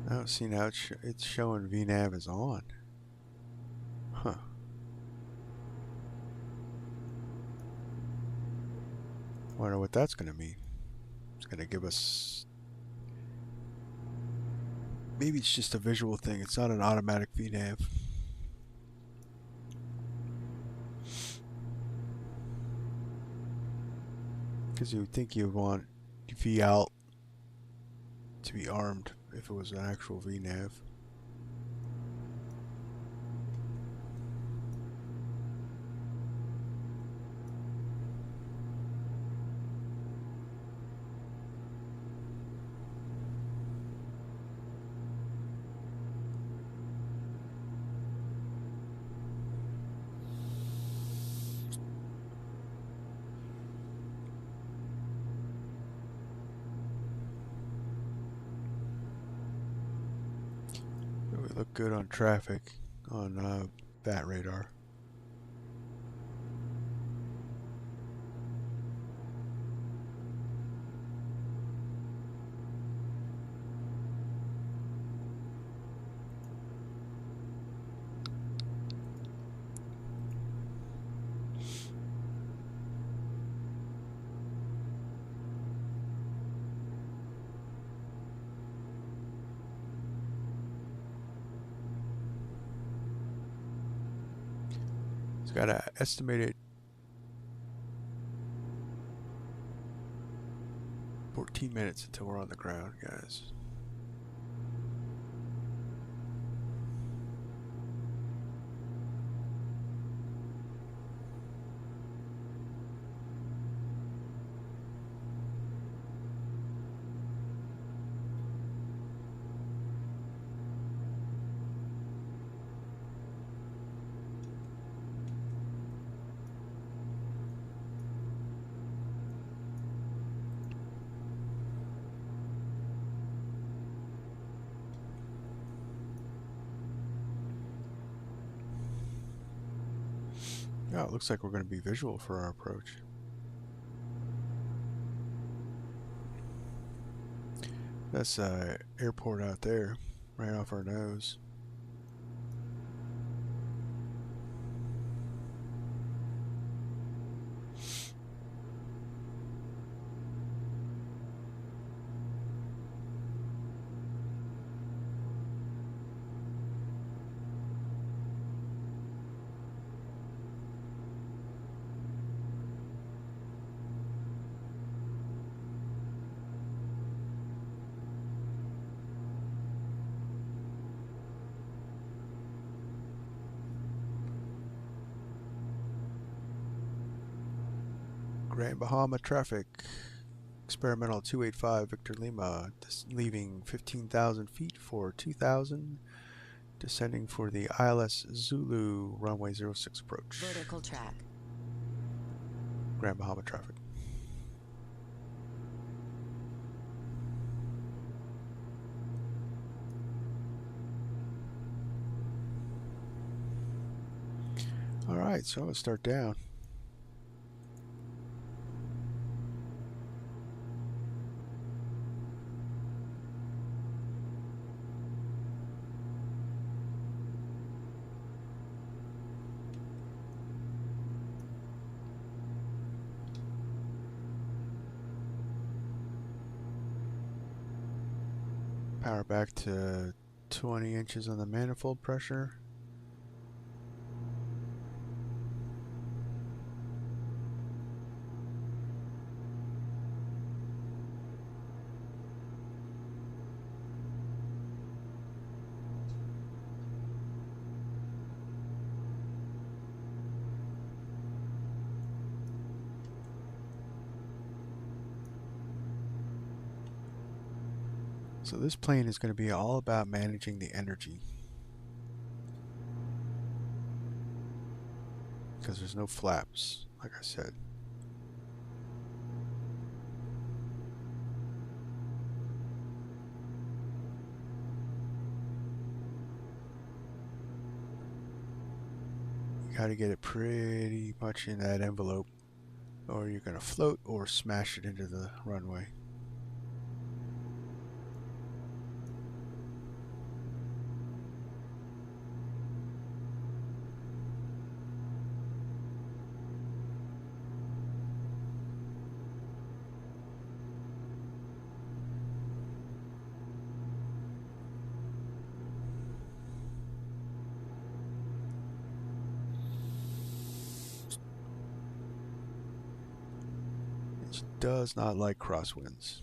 I don't see now it's showing VNAV is on. Huh. Wonder what that's going to mean. It's going to give us... Maybe it's just a visual thing. It's not an automatic VNAV. Because you would think you would want V out to be armed if it was an actual VNAV. We look good on traffic on bat radar. It's got an estimated 14 minutes until we're on the ground, guys. Yeah, it looks like we're going to be visual for our approach. That's airport out there, right off our nose. Grand Bahama traffic. Experimental 285 Victor Lima, leaving 15,000 feet for 2,000. Descending for the ILS Zulu runway 06 approach. Vertical track. Grand Bahama traffic. Alright, so let's start down. Power back to 20 inches on the manifold pressure. So this plane is going to be all about managing the energy, because there's no flaps, like I said. You got to get it pretty much in that envelope, or you're going to float or smash it into the runway. which does not like crosswinds.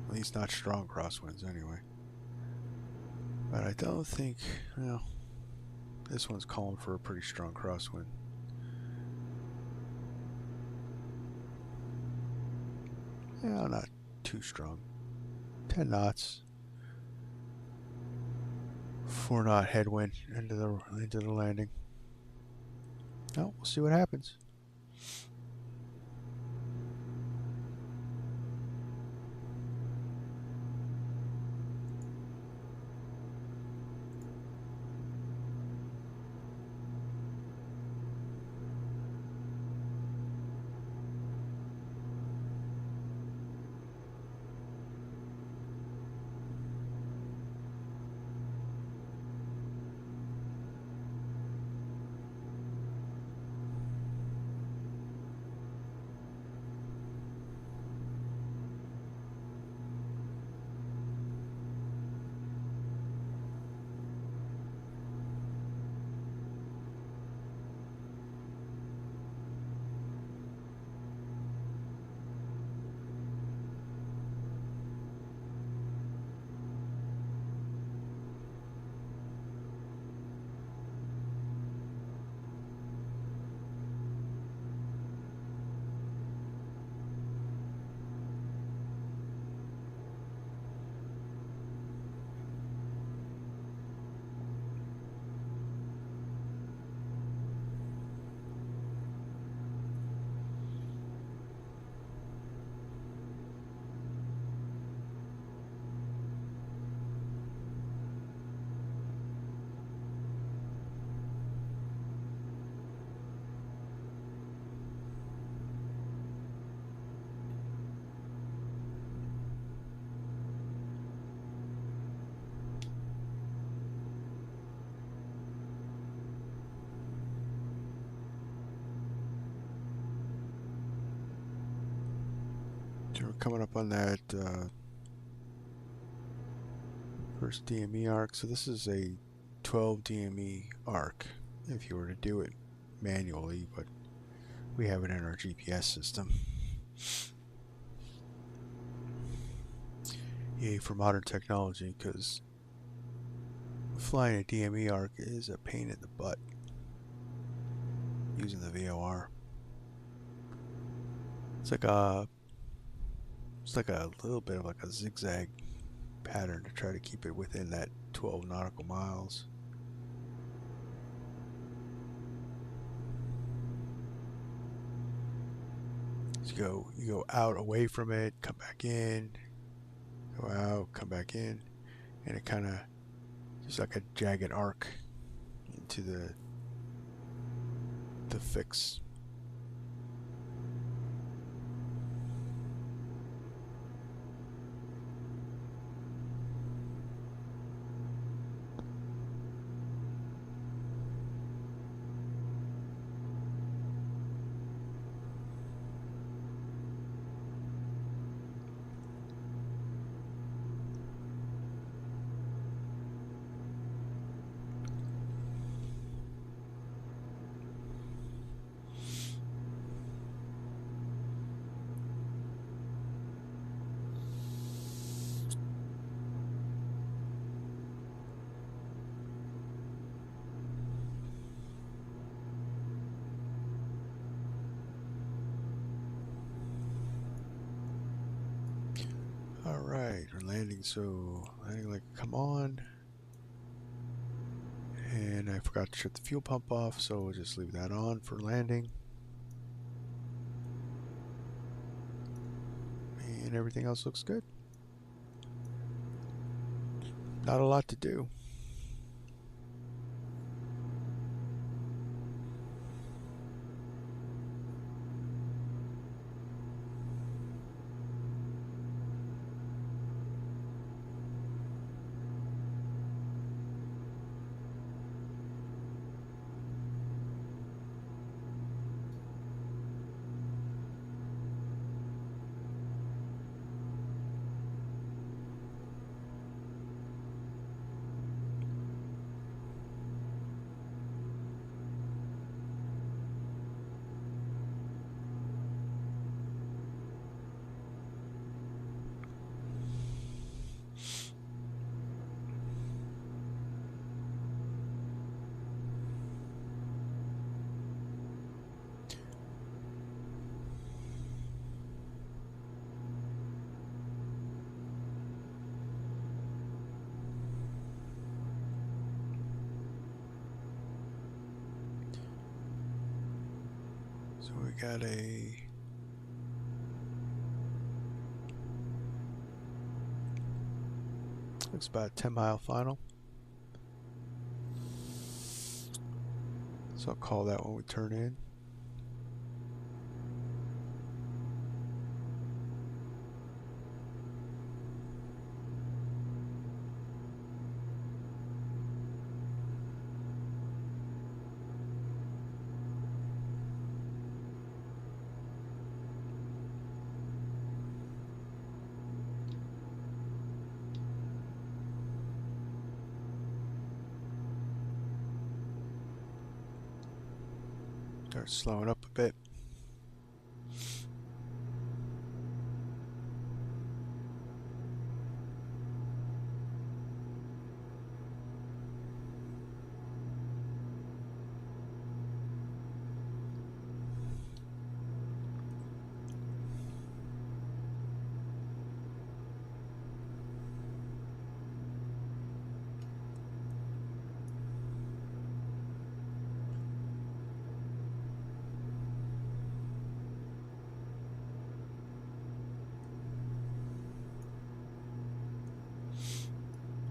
At least not strong crosswinds anyway. But I don't think, well, this one's calling for a pretty strong crosswind. Yeah, not too strong. 10 knots. 4 knot headwind into the landing. Well, we'll see what happens. So we're coming up on that first DME arc. So this is a 12 DME arc if you were to do it manually, but we have it in our GPS system. Yay for modern technology, because flying a DME arc is a pain in the butt using the VOR. It's like a little bit of like a zigzag pattern to try to keep it within that 12 nautical miles. So you go out away from it, come back in, go out, come back in, and it kind of just like a jagged arc into the fix. Alright, we're landing, so landing like come on. And I forgot to shut the fuel pump off, so we'll just leave that on for landing. And everything else looks good. Not a lot to do. So we got a looks about a 10-mile final. So I'll call that when we turn in. Start slowing up a bit.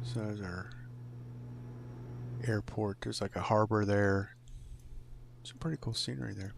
So there's our airport. There's like a harbor there. Some pretty cool scenery there.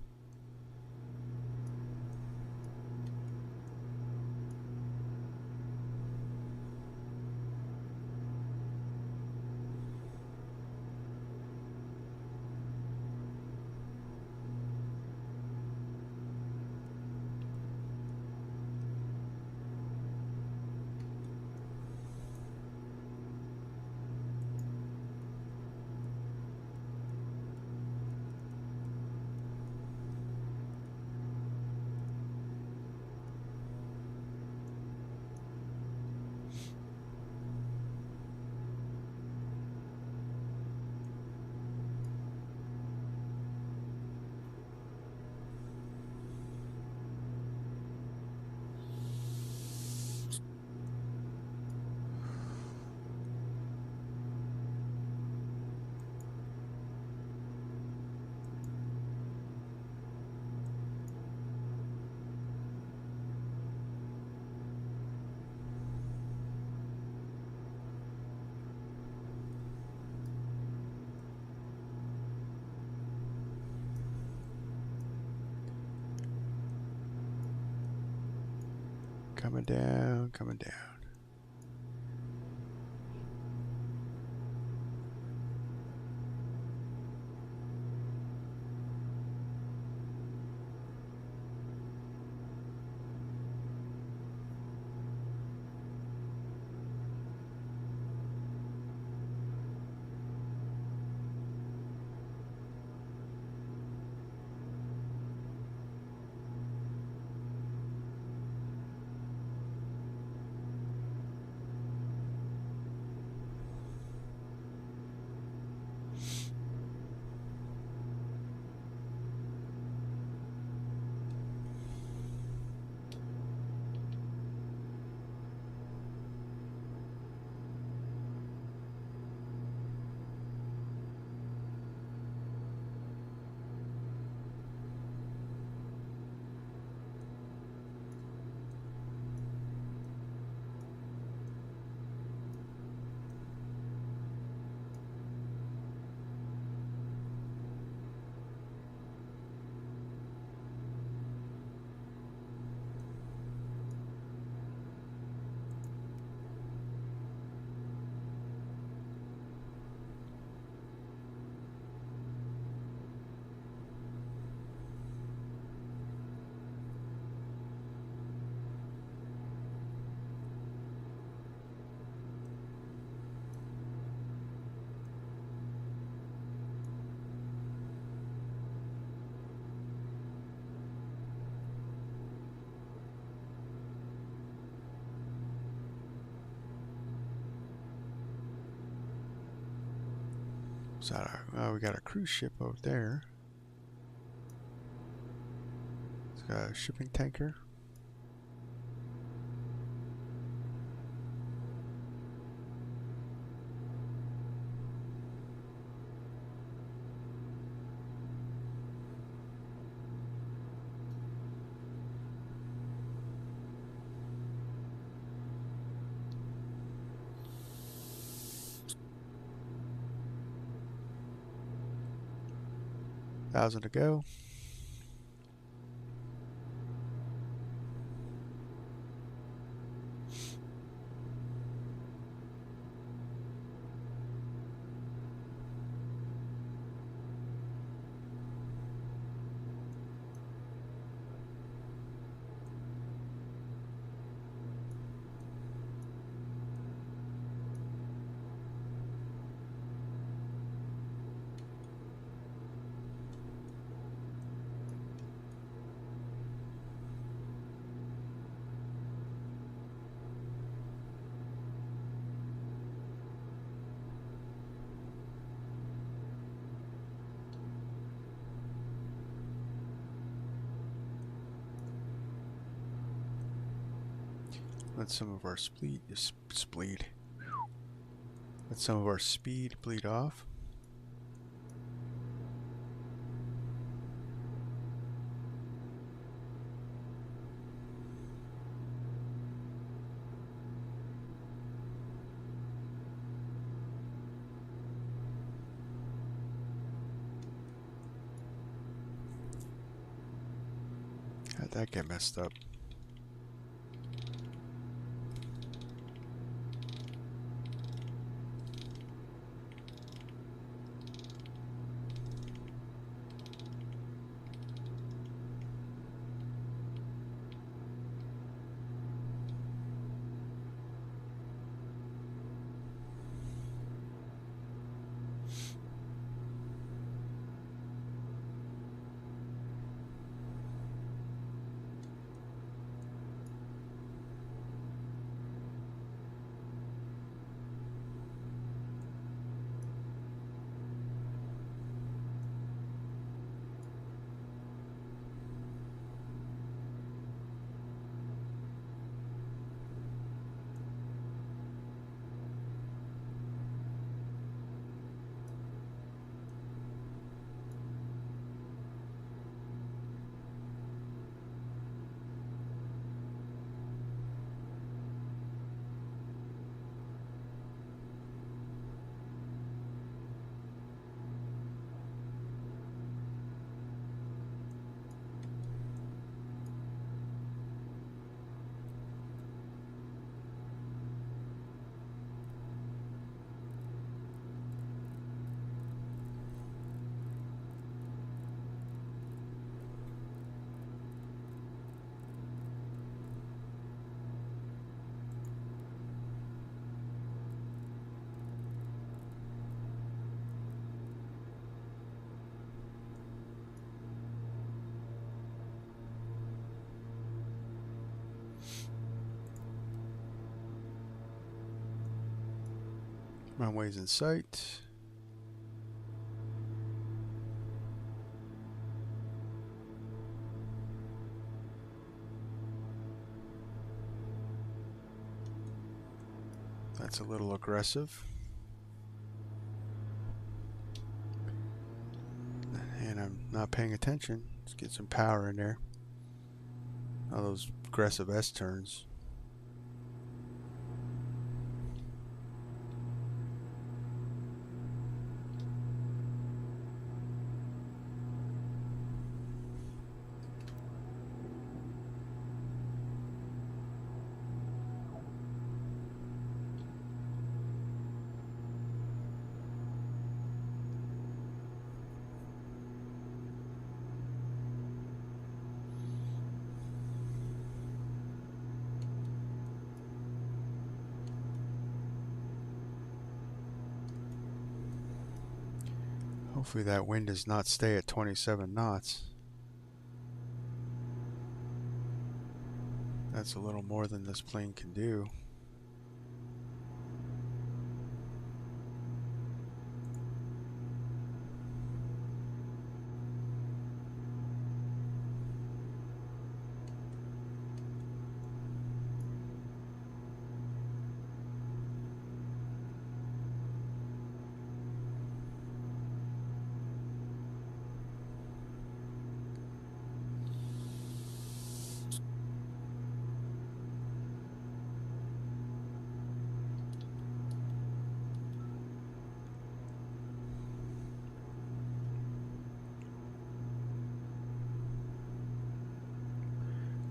Coming down, coming down. So we got a cruise ship over there. It's got a shipping tanker. 1,000 to go. Let some of our Let some of our speed bleed off. How'd that get messed up? Runway's in sight. That's a little aggressive. And I'm not paying attention. Let's get some power in there. All those aggressive S-turns. Hopefully that wind does not stay at 27 knots. That's a little more than this plane can do.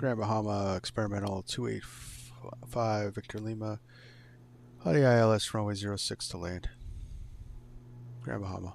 Grand Bahama Experimental 285 Victor Lima. Huddy ILS runway 06 to land. Grand Bahama.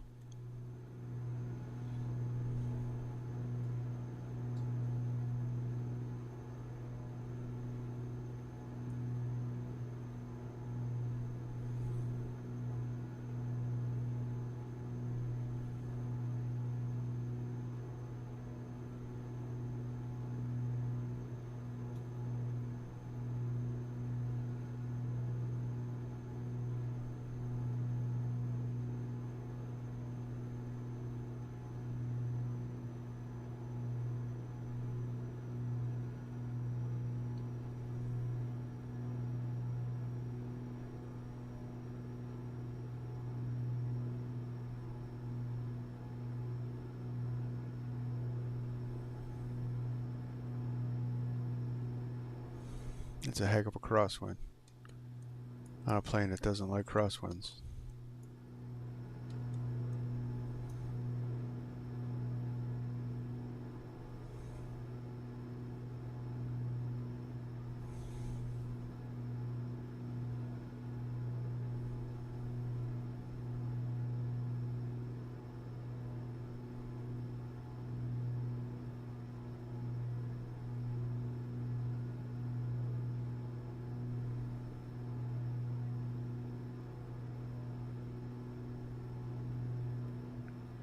It's a heck of a crosswind on a plane that doesn't like crosswinds.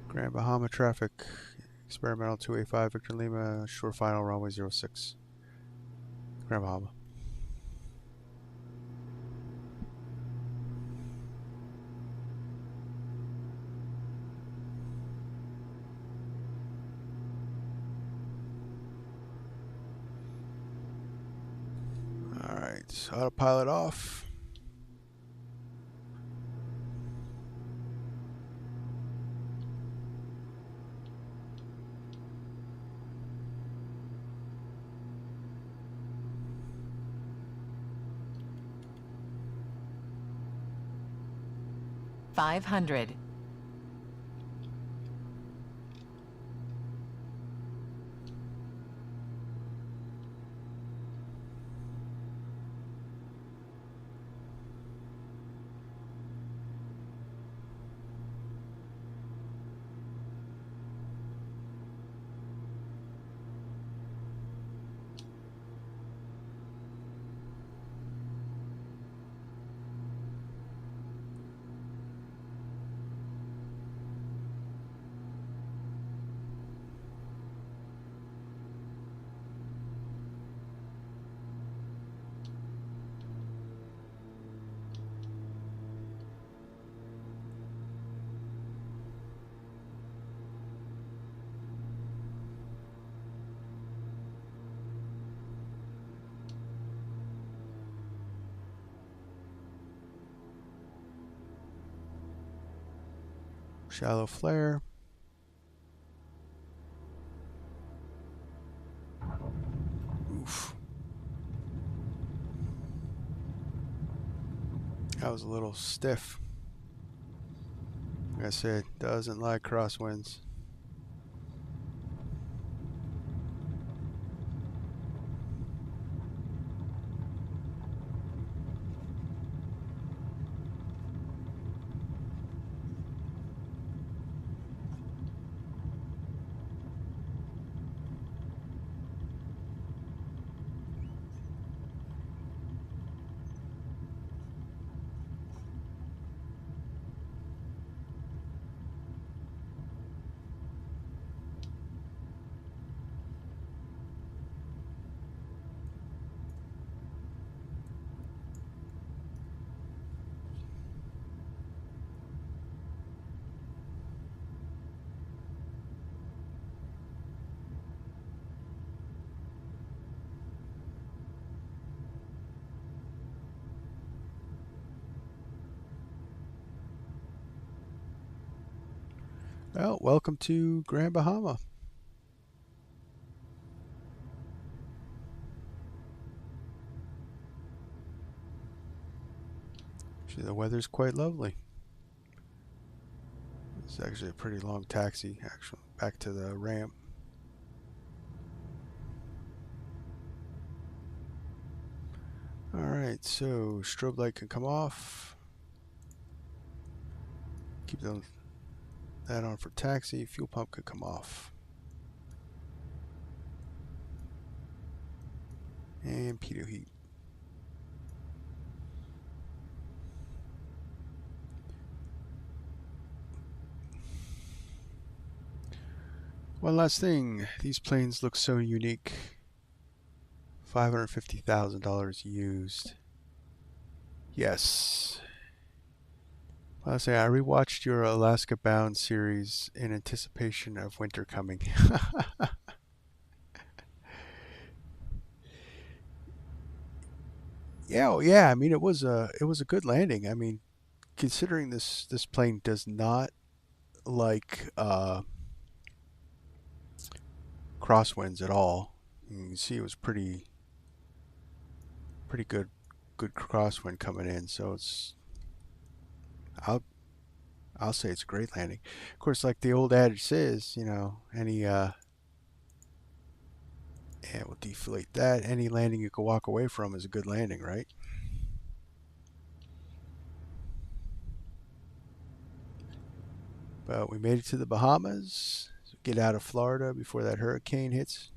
Grand Bahama traffic, experimental 285 Victor Lima, short final runway 06. Grand Bahama. Alright, autopilot off. $500. Shallow flare. Oof. That was a little stiff. Like I said, doesn't like crosswinds. Well, welcome to Grand Bahama. Actually, the weather's quite lovely. It's actually a pretty long taxi, actually, back to the ramp. Alright, so strobe light can come off. Keep that on for taxi. Fuel pump could come off. And pitot heat. One last thing, these planes look so unique. $550,000 used. Yes. I'll say I rewatched your Alaska Bound series in anticipation of winter coming. Yeah, yeah. I mean, it was a good landing. I mean, considering this plane does not like crosswinds at all. You can see it was pretty good crosswind coming in. So it's I'll say it's a great landing. Of course, like the old adage says, you know, and we'll deflate that. Any landing you can walk away from is a good landing, right? But we made it to the Bahamas. So get out of Florida before that hurricane hits.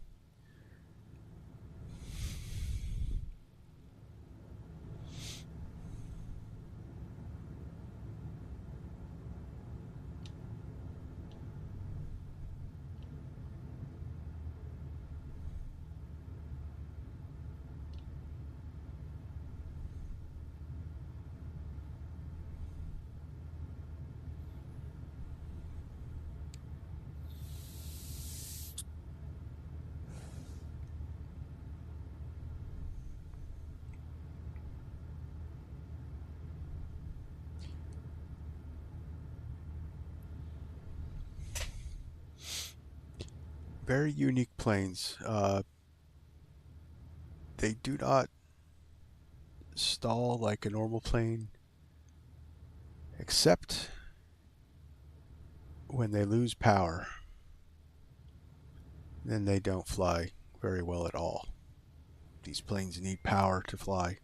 Very unique planes. They do not stall like a normal plane, except when they lose power. Then they don't fly very well at all. These planes need power to fly.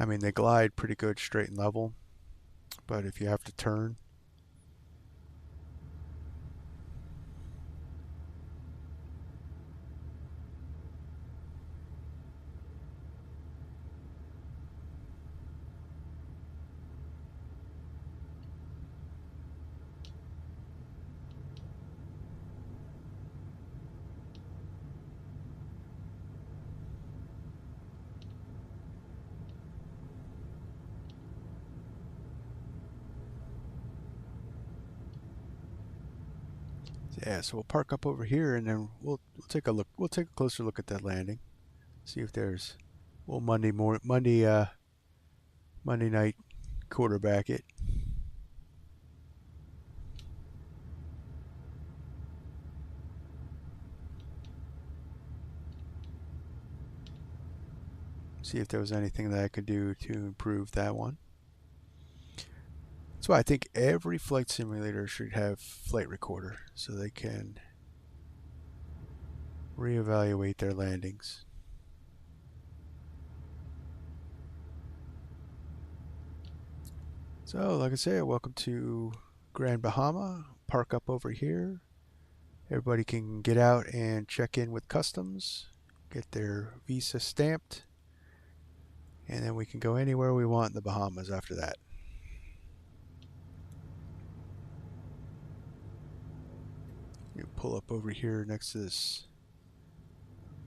I mean, they glide pretty good straight and level, but if you have to turn, yeah, so we'll park up over here and then we'll take a look. We'll take a closer look at that landing. See if there's Monday night quarterback it. See if there was anything that I could do to improve that one. That's why I think every flight simulator should have flight recorder so they can reevaluate their landings. So, like I said, welcome to Grand Bahama. Park up over here. Everybody can get out and check in with customs, get their visa stamped, and then we can go anywhere we want in the Bahamas after that. You pull up over here next to this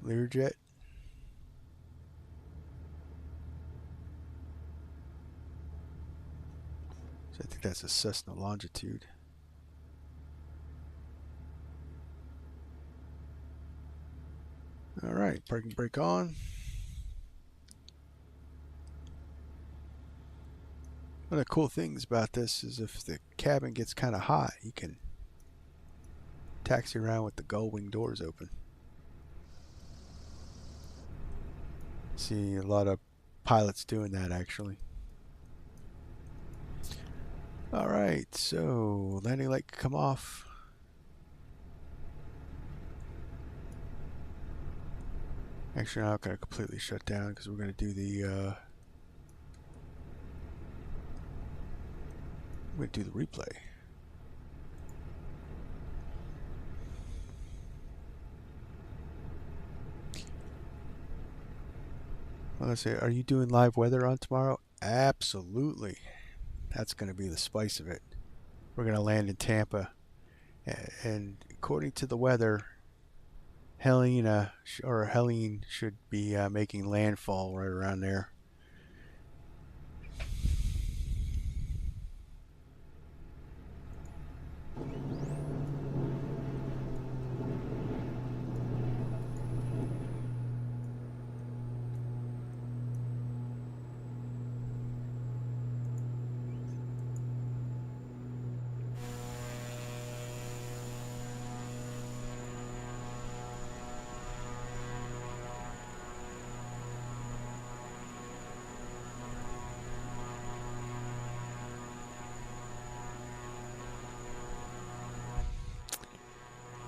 Learjet. So I think that's a Cessna Longitude. All right, parking brake on. One of the cool things about this is if the cabin gets kind of hot, you can taxi around with the gull wing doors open. See a lot of pilots doing that actually. All right, so landing light come off. Actually, I'm not going to completely shut down because we're going to do the replay. Well, let's say, are you doing live weather on tomorrow? Absolutely. That's going to be the spice of it. We're going to land in Tampa, and according to the weather, Helene should be making landfall right around there.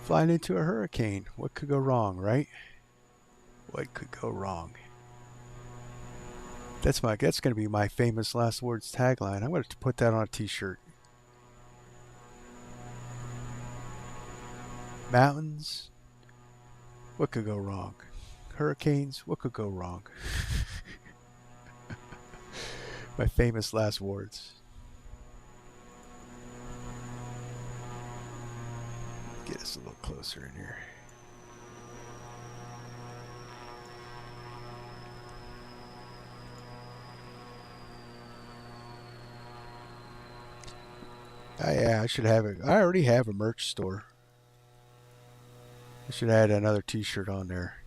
Flying into a hurricane. What could go wrong, right? What could go wrong? That's going to be my famous last words tagline. I'm going to put that on a t-shirt. Mountains, what could go wrong? Hurricanes, what could go wrong? My famous last words. Get us a little closer in here. Yeah, I should have it. I already have a merch store. I should add another t-shirt on there.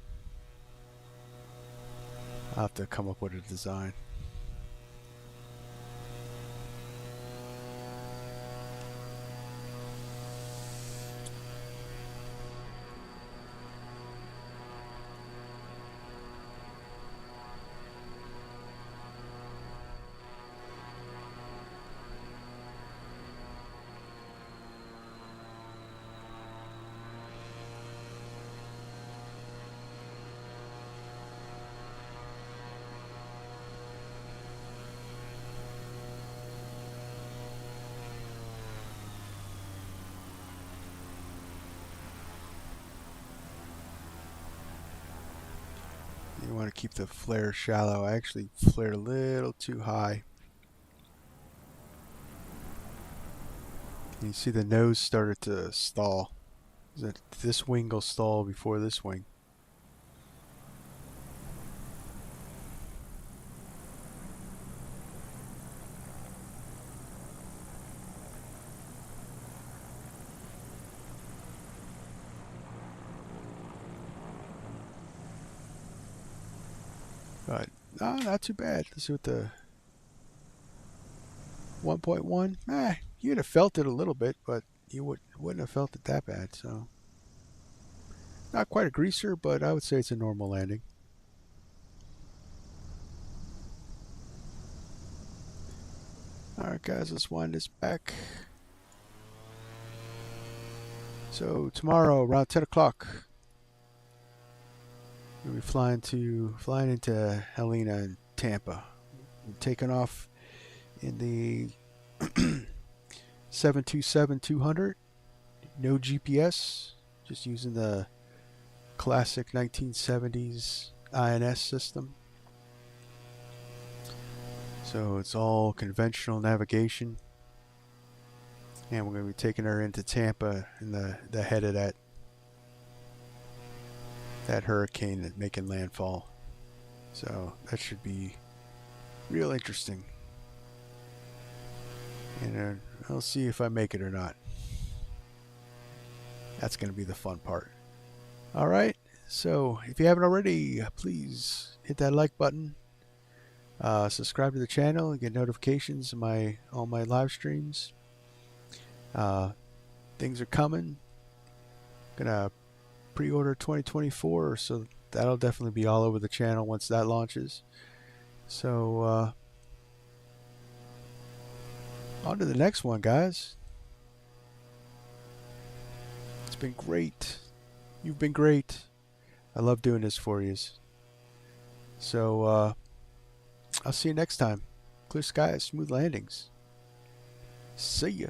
I'll have to come up with a design. You want to keep the flare shallow. I actually flared a little too high. You see the nose started to stall. This wing will stall before this wing. But no, not too bad. Let's see what the 1.1. You'd have felt it a little bit, but you wouldn't have felt it that bad. So not quite a greaser, but I would say it's a normal landing. All right, guys, let's wind this back. So tomorrow around 10 o'clock, we'll be flying into Helena and Tampa. We're taking off in the 727-200. No GPS, just using the classic 1970s INS system. So it's all conventional navigation. And we're going to be taking her into Tampa in the head of that hurricane that's making landfall. So that should be real interesting. And I'll see if I make it or not. That's going to be the fun part. All right. So if you haven't already, please hit that like button. Subscribe to the channel and get notifications of all my live streams. Things are coming. Gonna pre-order 2024, so that'll definitely be all over the channel once that launches. So on to the next one, guys. It's been great. You've been great. I love doing this for you. So I'll see you next time. Clear skies, smooth landings. See ya.